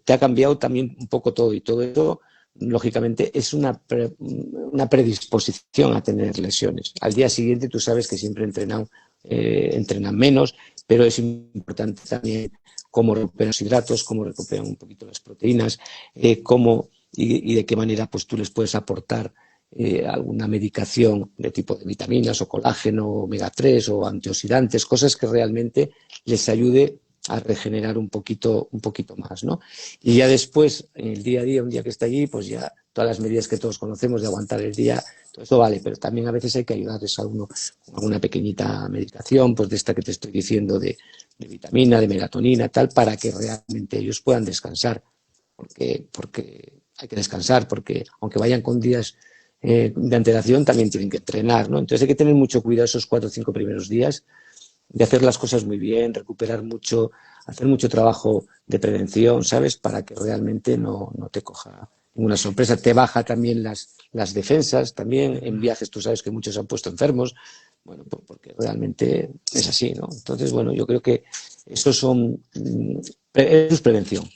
Te ha cambiado también un poco todo y todo eso, lógicamente, es una predisposición a tener lesiones. Al día siguiente tú sabes que siempre entrenan menos, pero es importante también cómo recuperan los hidratos, cómo recuperan un poquito las proteínas, cómo y de qué manera pues tú les puedes aportar alguna medicación de tipo de vitaminas o colágeno, omega 3 o antioxidantes, cosas que realmente les ayude a regenerar un poquito más, ¿no? Y ya después, en el día a día, un día que está allí, pues ya todas las medidas que todos conocemos de aguantar el día, todo eso vale, pero también a veces hay que ayudarles a uno con alguna pequeñita medicación, pues de esta que te estoy diciendo, de vitamina, de melatonina, tal, para que realmente ellos puedan descansar. porque hay que descansar, porque aunque vayan con días de antelación, también tienen que entrenar, ¿no? Entonces hay que tener mucho cuidado esos 4 o 5 primeros días de hacer las cosas muy bien, recuperar mucho, hacer mucho trabajo de prevención, ¿sabes? Para que realmente no te coja ninguna sorpresa. Te baja también las defensas, también en viajes tú sabes que muchos se han puesto enfermos, bueno, porque realmente es así, ¿no? Entonces, bueno, yo creo que eso eso es prevención.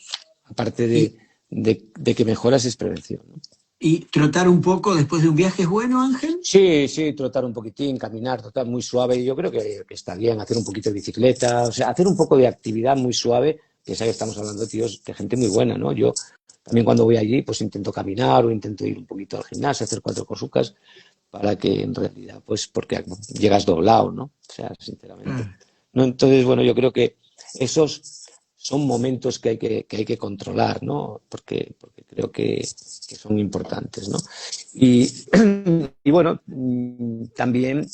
Aparte Y, de que mejoras es prevención, ¿no? y trotar un poco después de un viaje es bueno, Ángel. Sí, sí, trotar un poquitín, caminar, trotar muy suave. Yo creo que está bien hacer un poquito de bicicleta, o sea, hacer un poco de actividad muy suave. Piensa que estamos hablando, tíos, de gente muy buena, ¿no? Yo también cuando voy allí, pues intento caminar o intento ir un poquito al gimnasio, hacer 4 cosucas, para que en realidad, pues, porque llegas doblado, ¿no? O sea, sinceramente. Claro. ¿No? Entonces, bueno, yo creo que esos son momentos que hay que controlar, ¿no? Porque creo que son importantes, ¿no? Y, y bueno, también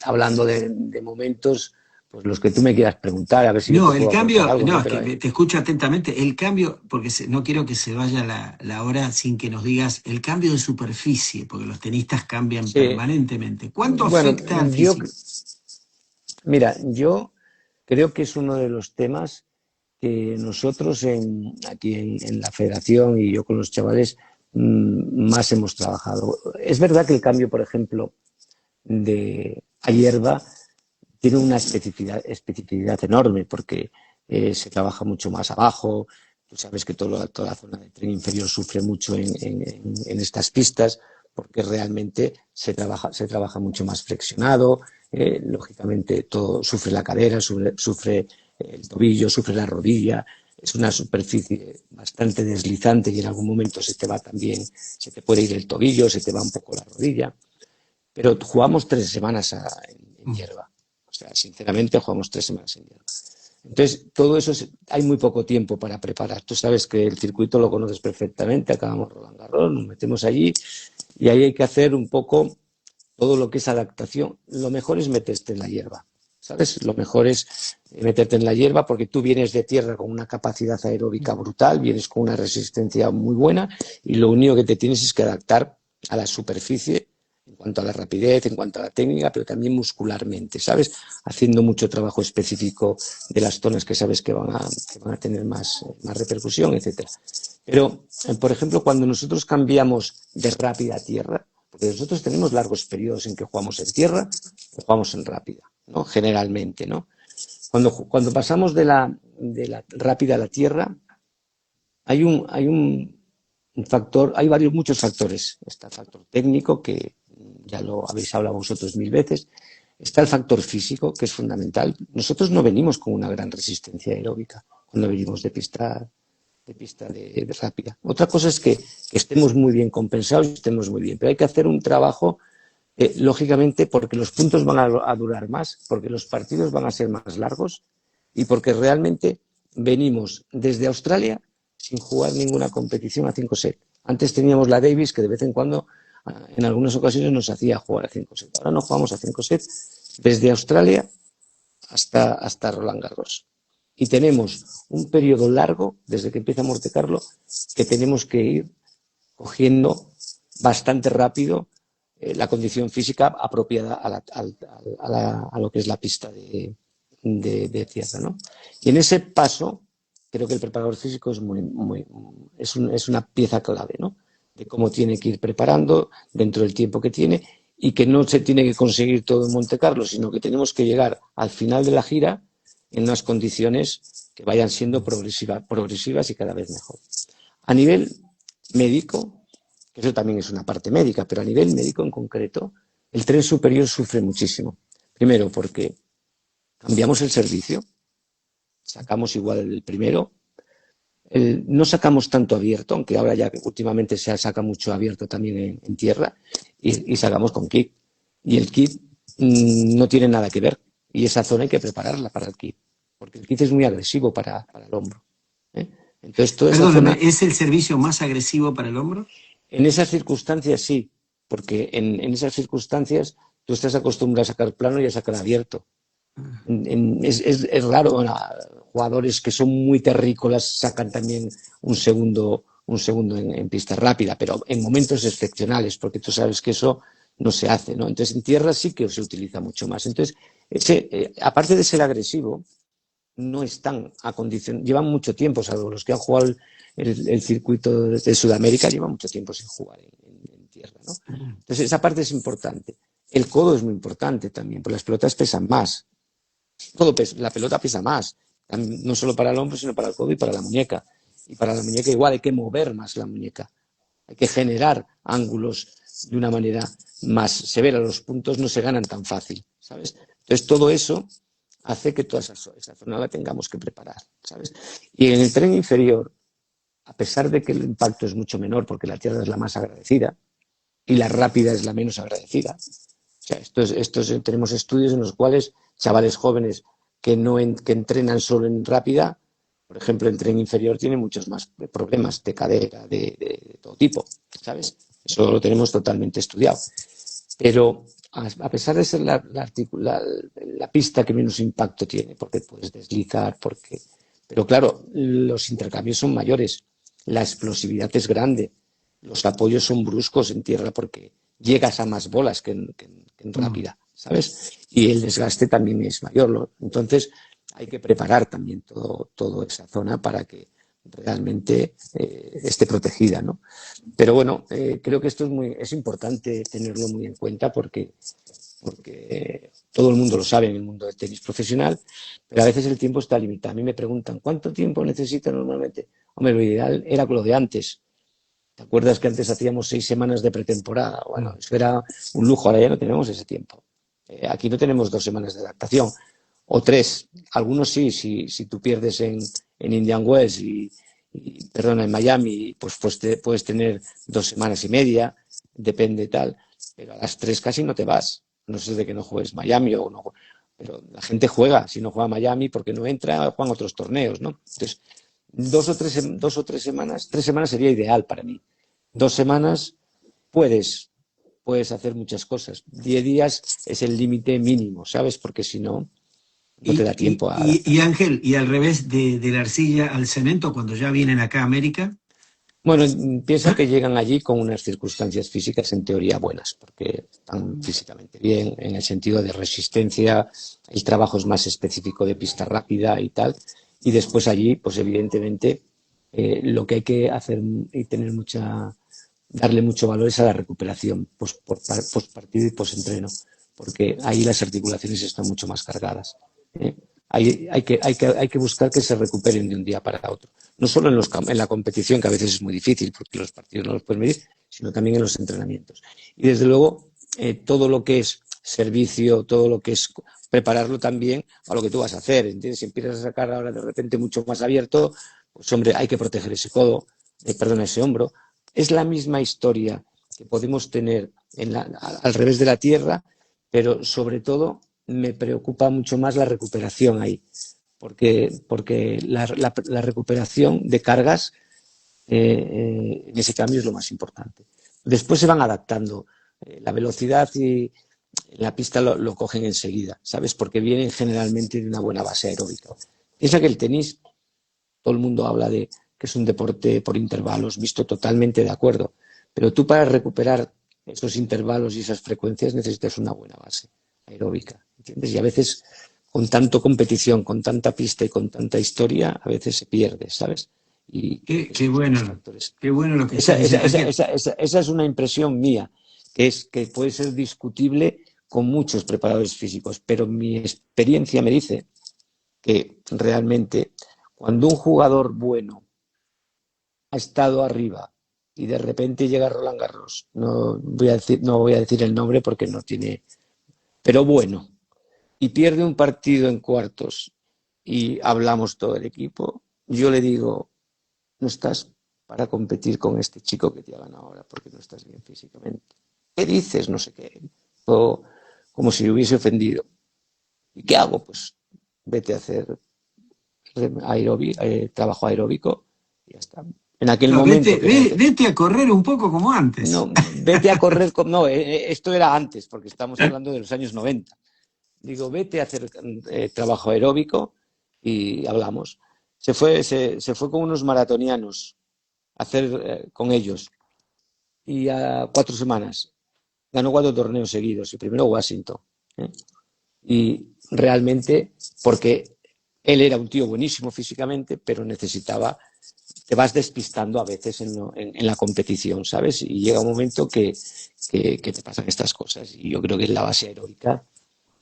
hablando de momentos, pues los que tú me quieras preguntar, a ver si yo te No, el puedo aportar cambio, algo, no, ¿no? es Pero que te escucho atentamente. El cambio, porque no quiero que se vaya la hora sin que nos digas el cambio de superficie, porque los tenistas cambian sí, permanentemente. ¿Cuánto bueno, afecta al yo, físico? mira, yo creo que es uno de los temas que nosotros aquí en la federación y yo con los chavales más hemos trabajado. Es verdad que el cambio, por ejemplo, de a hierba tiene una especificidad enorme porque se trabaja mucho más abajo. Tú sabes que toda la zona del tren inferior sufre mucho en estas pistas porque realmente se trabaja mucho más flexionado. Lógicamente, todo sufre la cadera, sufre el tobillo, sufre la rodilla. Es una superficie bastante deslizante y en algún momento se te va también, se te puede ir el tobillo, se te va un poco la rodilla. Pero jugamos 3 semanas en Mm. hierba. O sea, sinceramente jugamos 3 semanas en hierba. Entonces, todo eso hay muy poco tiempo para preparar. Tú sabes que el circuito lo conoces perfectamente, acabamos Roland Garros, nos metemos allí y ahí hay que hacer un poco todo lo que es adaptación. Lo mejor es meterte en la hierba, ¿sabes? Lo mejor es meterte en la hierba porque tú vienes de tierra con una capacidad aeróbica brutal, vienes con una resistencia muy buena y lo único que te tienes es que adaptar a la superficie en cuanto a la rapidez, en cuanto a la técnica, pero también muscularmente, ¿sabes? Haciendo mucho trabajo específico de las zonas que sabes que van a tener más repercusión, etcétera. Pero, por ejemplo, cuando nosotros cambiamos de rápida a tierra, porque nosotros tenemos largos periodos en que jugamos en tierra o jugamos en rápida, ¿no? Generalmente, ¿no? Cuando pasamos de la rápida a la tierra, hay un factor, muchos factores. Está el factor técnico, que ya lo habéis hablado vosotros 1000 veces. Está el factor físico, que es fundamental. Nosotros no venimos con una gran resistencia aeróbica cuando venimos de rápida. Otra cosa es que estemos muy bien compensados y estemos muy bien, pero hay que hacer un trabajo, lógicamente, porque los puntos van a durar más, porque los partidos van a ser más largos y porque realmente venimos desde Australia sin jugar ninguna competición a 5 sets. Antes teníamos la Davis, que de vez en cuando, en algunas ocasiones, nos hacía jugar a 5 sets. Ahora no jugamos a 5 sets desde Australia hasta Roland Garros. Y tenemos un periodo largo, desde que empieza Monte Carlo, que tenemos que ir cogiendo bastante rápido la condición física apropiada a lo que es la pista de tierra, ¿no? Y en ese paso, creo que el preparador físico es una pieza clave, ¿no? De cómo tiene que ir preparando dentro del tiempo que tiene y que no se tiene que conseguir todo en Monte Carlo, sino que tenemos que llegar al final de la gira en unas condiciones que vayan siendo progresivas y cada vez mejor. A nivel médico, que eso también es una parte médica, pero a nivel médico en concreto, el tren superior sufre muchísimo. Primero porque cambiamos el servicio, sacamos igual el primero, no sacamos tanto abierto, aunque ahora ya últimamente se saca mucho abierto también en tierra, y sacamos con kick. Y el kick no tiene nada que ver, y esa zona hay que prepararla para el kick, porque el kick es muy agresivo para el hombro, ¿eh? Entonces, toda esa Perdóname, zona, ¿es el servicio más agresivo para el hombro? en esas circunstancias sí, porque en esas circunstancias tú estás acostumbrado a sacar plano y a sacar abierto. Es raro, bueno, jugadores que son muy terrícolas sacan también un segundo en pista rápida, pero en momentos excepcionales, porque tú sabes que eso no se hace, ¿no? Entonces en tierra sí que se utiliza mucho más. Entonces, aparte de ser agresivo, no están acondicionados, llevan mucho tiempo, salvo los que han jugado el circuito de Sudamérica, llevan mucho tiempo sin jugar en tierra, ¿no? Entonces esa parte es importante. El codo es muy importante también, porque las pelotas pesan más. La pelota pesa más, no solo para el hombro, sino para el codo y para la muñeca. Y para la muñeca igual hay que mover más la muñeca, hay que generar ángulos de una manera más severa. Los puntos no se ganan tan fácil, ¿sabes? Entonces todo eso hace que toda esa zona la tengamos que preparar, ¿sabes? Y en el tren inferior, a pesar de que el impacto es mucho menor, porque la tierra es la más agradecida y la rápida es la menos agradecida. O sea, tenemos estudios en los cuales chavales jóvenes que entrenan solo en rápida, por ejemplo, en tren inferior, tienen muchos más problemas de cadera, de todo tipo, ¿sabes? Eso lo tenemos totalmente estudiado. Pero a pesar de ser la pista que menos impacto tiene, porque puedes deslizar, pero claro, los intercambios son mayores, la explosividad es grande, los apoyos son bruscos en tierra porque llegas a más bolas que en rápida, ¿sabes? Y el desgaste también es mayor. Entonces hay que preparar también toda esa zona para que realmente esté protegida, ¿no? Pero bueno, creo que esto es importante tenerlo muy en cuenta porque todo el mundo lo sabe en el mundo del tenis profesional, pero a veces el tiempo está limitado. A mí me preguntan, ¿cuánto tiempo necesita normalmente? Hombre, lo ideal era lo de antes. ¿Te acuerdas que antes hacíamos 6 semanas de pretemporada? Bueno, eso era un lujo, ahora ya no tenemos ese tiempo. Aquí no tenemos 2 semanas de adaptación, o 3. Algunos sí, si tú pierdes en Indian Wells perdona, en Miami, pues puedes tener 2 semanas y media, depende tal, pero a las 3 casi no te vas. No sé de que no juegues Miami o no, pero la gente juega, si no juega Miami porque no entra, juegan otros torneos, ¿no? Entonces, 2 o 3 semanas, 3 semanas sería ideal para mí. 2 semanas puedes hacer muchas cosas. 10 días es el límite mínimo, ¿sabes? Porque si no, no te da tiempo a Y adaptar. Ángel, y al revés de la arcilla al cemento, cuando ya vienen acá a América. Bueno, piensa que llegan allí con unas circunstancias físicas en teoría buenas, porque están físicamente bien, en el sentido de resistencia, el trabajo es más específico de pista rápida y tal, y después allí, pues evidentemente, lo que hay que hacer y darle mucho valor es a la recuperación post partido y post entreno, porque ahí las articulaciones están mucho más cargadas. ¿Eh? Hay que buscar que se recuperen de un día para otro. No solo en la competición, que a veces es muy difícil porque los partidos no los puedes medir, sino también en los entrenamientos. Y desde luego, todo lo que es servicio, todo lo que es prepararlo también a lo que tú vas a hacer. ¿Entiendes? Si empiezas a sacar ahora de repente mucho más abierto, pues hombre, hay que proteger ese codo, ese hombro. Es la misma historia que podemos tener al revés de la tierra, pero sobre todo me preocupa mucho más la recuperación ahí, porque la recuperación de cargas en ese cambio es lo más importante. Después se van adaptando. La velocidad y la pista lo cogen enseguida, ¿sabes? Porque vienen generalmente de una buena base aeróbica. Piensa que el tenis, todo el mundo habla de que es un deporte por intervalos, visto totalmente de acuerdo, pero tú para recuperar esos intervalos y esas frecuencias necesitas una buena base aeróbica, ¿entiendes? Y a veces con tanto competición, con tanta pista y con tanta historia, a veces se pierde, ¿sabes? Y creo que Qué esos son los bueno, factores. qué bueno lo que estás diciendo. Ángel, Esa es una impresión mía, que puede ser discutible con muchos preparadores físicos, pero mi experiencia me dice que realmente cuando un jugador bueno ha estado arriba y de repente llega Roland Garros, no voy a decir el nombre porque no tiene, pero bueno, y pierde un partido en cuartos y hablamos todo el equipo, yo le digo, no estás para competir con este chico que te ha ganado ahora porque no estás bien físicamente. ¿Qué dices? No sé qué. O como si le hubiese ofendido. ¿Y qué hago? Pues vete a hacer trabajo aeróbico y ya está. En aquel no, momento que vete a correr un poco como no, antes. vete a correr no, esto era antes, porque estamos hablando de los años 90. Digo, vete a hacer trabajo aeróbico y hablamos. Se fue con unos maratonianos a hacer con ellos y a 4 semanas ganó 4 torneos seguidos, y primero Washington. ¿Eh? Y realmente, porque él era un tío buenísimo físicamente, pero te vas despistando a veces en la competición, ¿sabes? Y llega un momento que te pasan estas cosas. Y yo creo que en la base aeróbica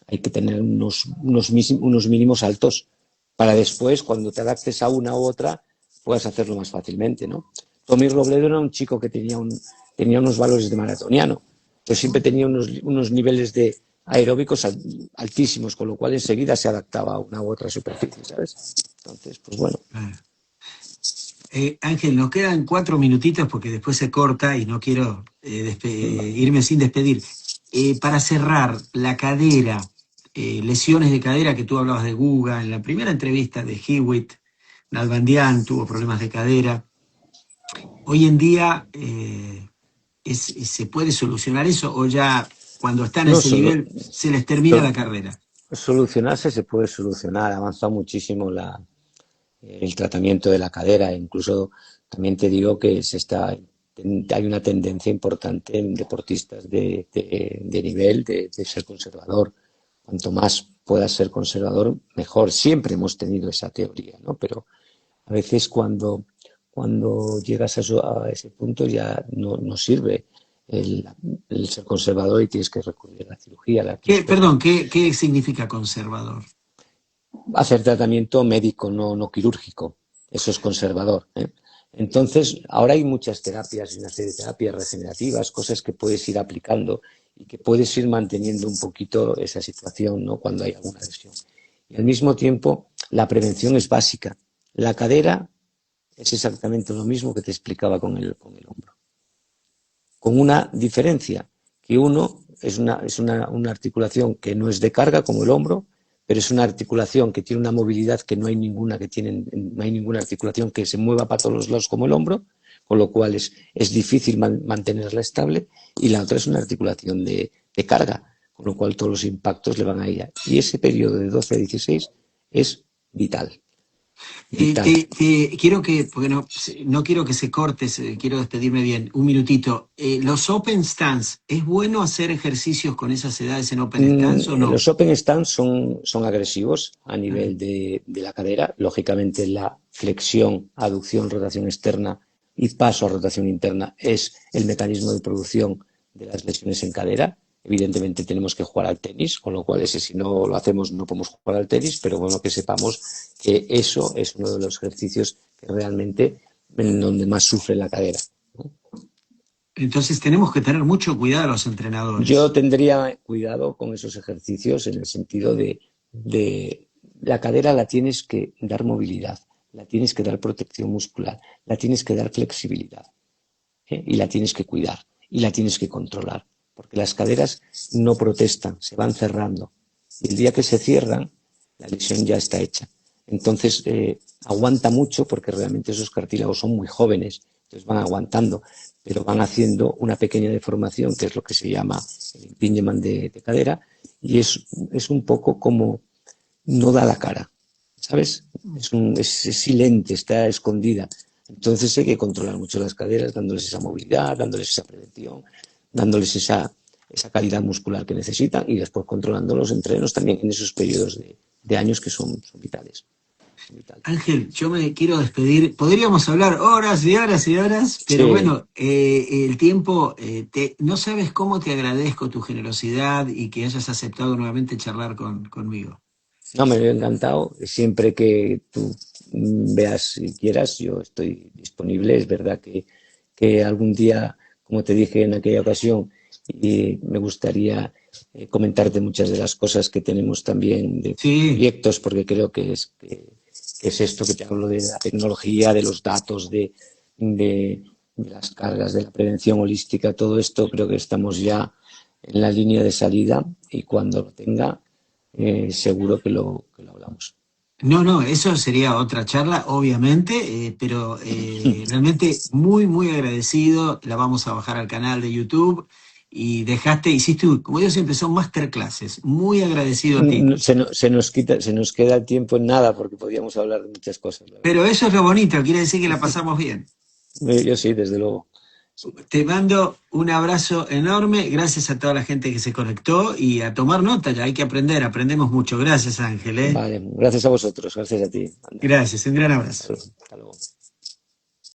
hay que tener unos mínimos altos para después, cuando te adaptes a una u otra, puedas hacerlo más fácilmente, ¿no? Tommy Robledo era un chico que tenía unos valores de maratoniano, pero siempre tenía unos niveles de aeróbicos altísimos, con lo cual enseguida se adaptaba a una u otra superficie, ¿sabes? Entonces, pues bueno. Ángel, nos quedan 4 minutitos porque después se corta y no quiero irme sin despedir. Para cerrar, la cadera, lesiones de cadera, que tú hablabas de Guga, en la primera entrevista de Hewitt, Nalbandian tuvo problemas de cadera. Hoy en día, ¿se puede solucionar eso o ya cuando están a No ese solo, nivel se les termina la carrera? solucionarse se puede solucionar, ha avanzado muchísimo el tratamiento de la cadera. Incluso también te digo que hay una tendencia importante en deportistas de nivel de ser conservador. Cuanto más puedas ser conservador, mejor. Siempre hemos tenido esa teoría, ¿no? Pero a veces cuando llegas a ese punto ya no sirve el, el ser conservador y tienes que recurrir a la cirugía. Perdón, ¿qué significa conservador? Hacer tratamiento médico, no quirúrgico. Eso es conservador, ¿eh? Entonces, ahora hay muchas terapias y una serie de terapias regenerativas, cosas que puedes ir aplicando y que puedes ir manteniendo un poquito esa situación, ¿no? Cuando hay alguna lesión. Y al mismo tiempo, la prevención es básica. La cadera es exactamente lo mismo que te explicaba con el hombro. Con una diferencia, que uno es una articulación que no es de carga como el hombro, pero es una articulación que tiene una movilidad que no hay ninguna articulación que se mueva para todos los lados como el hombro, con lo cual es difícil mantenerla estable, y la otra es una articulación de carga, con lo cual todos los impactos le van a ella. Y ese periodo de 12 a 16 es vital. Quiero porque no quiero que se corte, quiero despedirme bien, un minutito. Los open stance, ¿es bueno hacer ejercicios con esas edades en open stance o no? Los open stance son agresivos a nivel de la cadera. Lógicamente, la flexión, aducción, rotación externa y paso a rotación interna es el mecanismo de producción de las lesiones en cadera. Evidentemente tenemos que jugar al tenis, con lo cual si no lo hacemos no podemos jugar al tenis, pero bueno, que sepamos que eso es uno de los ejercicios que realmente en donde más sufre la cadera, ¿no? Entonces tenemos que tener mucho cuidado los entrenadores. Yo tendría cuidado con esos ejercicios en el sentido de la cadera la tienes que dar movilidad, la tienes que dar protección muscular, la tienes que dar flexibilidad, ¿eh? Y la tienes que cuidar y la tienes que controlar, porque las caderas no protestan, se van cerrando. Y el día que se cierran, la lesión ya está hecha. Entonces, aguanta mucho porque realmente esos cartílagos son muy jóvenes, entonces van aguantando, pero van haciendo una pequeña deformación, que es lo que se llama el impingement de cadera, y es un poco como no da la cara, ¿sabes? Es silente, está escondida. Entonces hay que controlar mucho las caderas, dándoles esa movilidad, dándoles esa prevención, dándoles esa calidad muscular que necesitan, y después controlando los entrenos también en esos periodos de años que son vitales. Ángel, yo me quiero despedir. Podríamos hablar horas y horas y horas, pero Sí. bueno, el tiempo, no sabes cómo te agradezco tu generosidad y que hayas aceptado nuevamente charlar conmigo. No, me ha encantado. Siempre que tú veas y quieras, yo estoy disponible. Es verdad que algún día, como te dije en aquella ocasión, y me gustaría comentarte muchas de las cosas que tenemos también de Sí. proyectos, porque creo que es esto que te hablo de la tecnología, de los datos, de las cargas, de la prevención holística, todo esto creo que estamos ya en la línea de salida, y cuando lo tenga, seguro que lo hablamos. No, eso sería otra charla, obviamente, pero realmente muy, muy agradecido. La vamos a bajar al canal de YouTube y hiciste, como yo siempre, son masterclasses. Muy agradecido a ti. Se nos queda el tiempo en nada porque podíamos hablar de muchas cosas, la verdad. Pero eso es lo bonito, quiere decir que la pasamos bien. Yo sí, desde luego. Te mando un abrazo enorme, gracias a toda la gente que se conectó y a tomar nota, ya hay que aprender, aprendemos mucho. Gracias, Ángel. Vale, gracias a vosotros, gracias a ti. Anda, Gracias, un gran abrazo. hasta luego.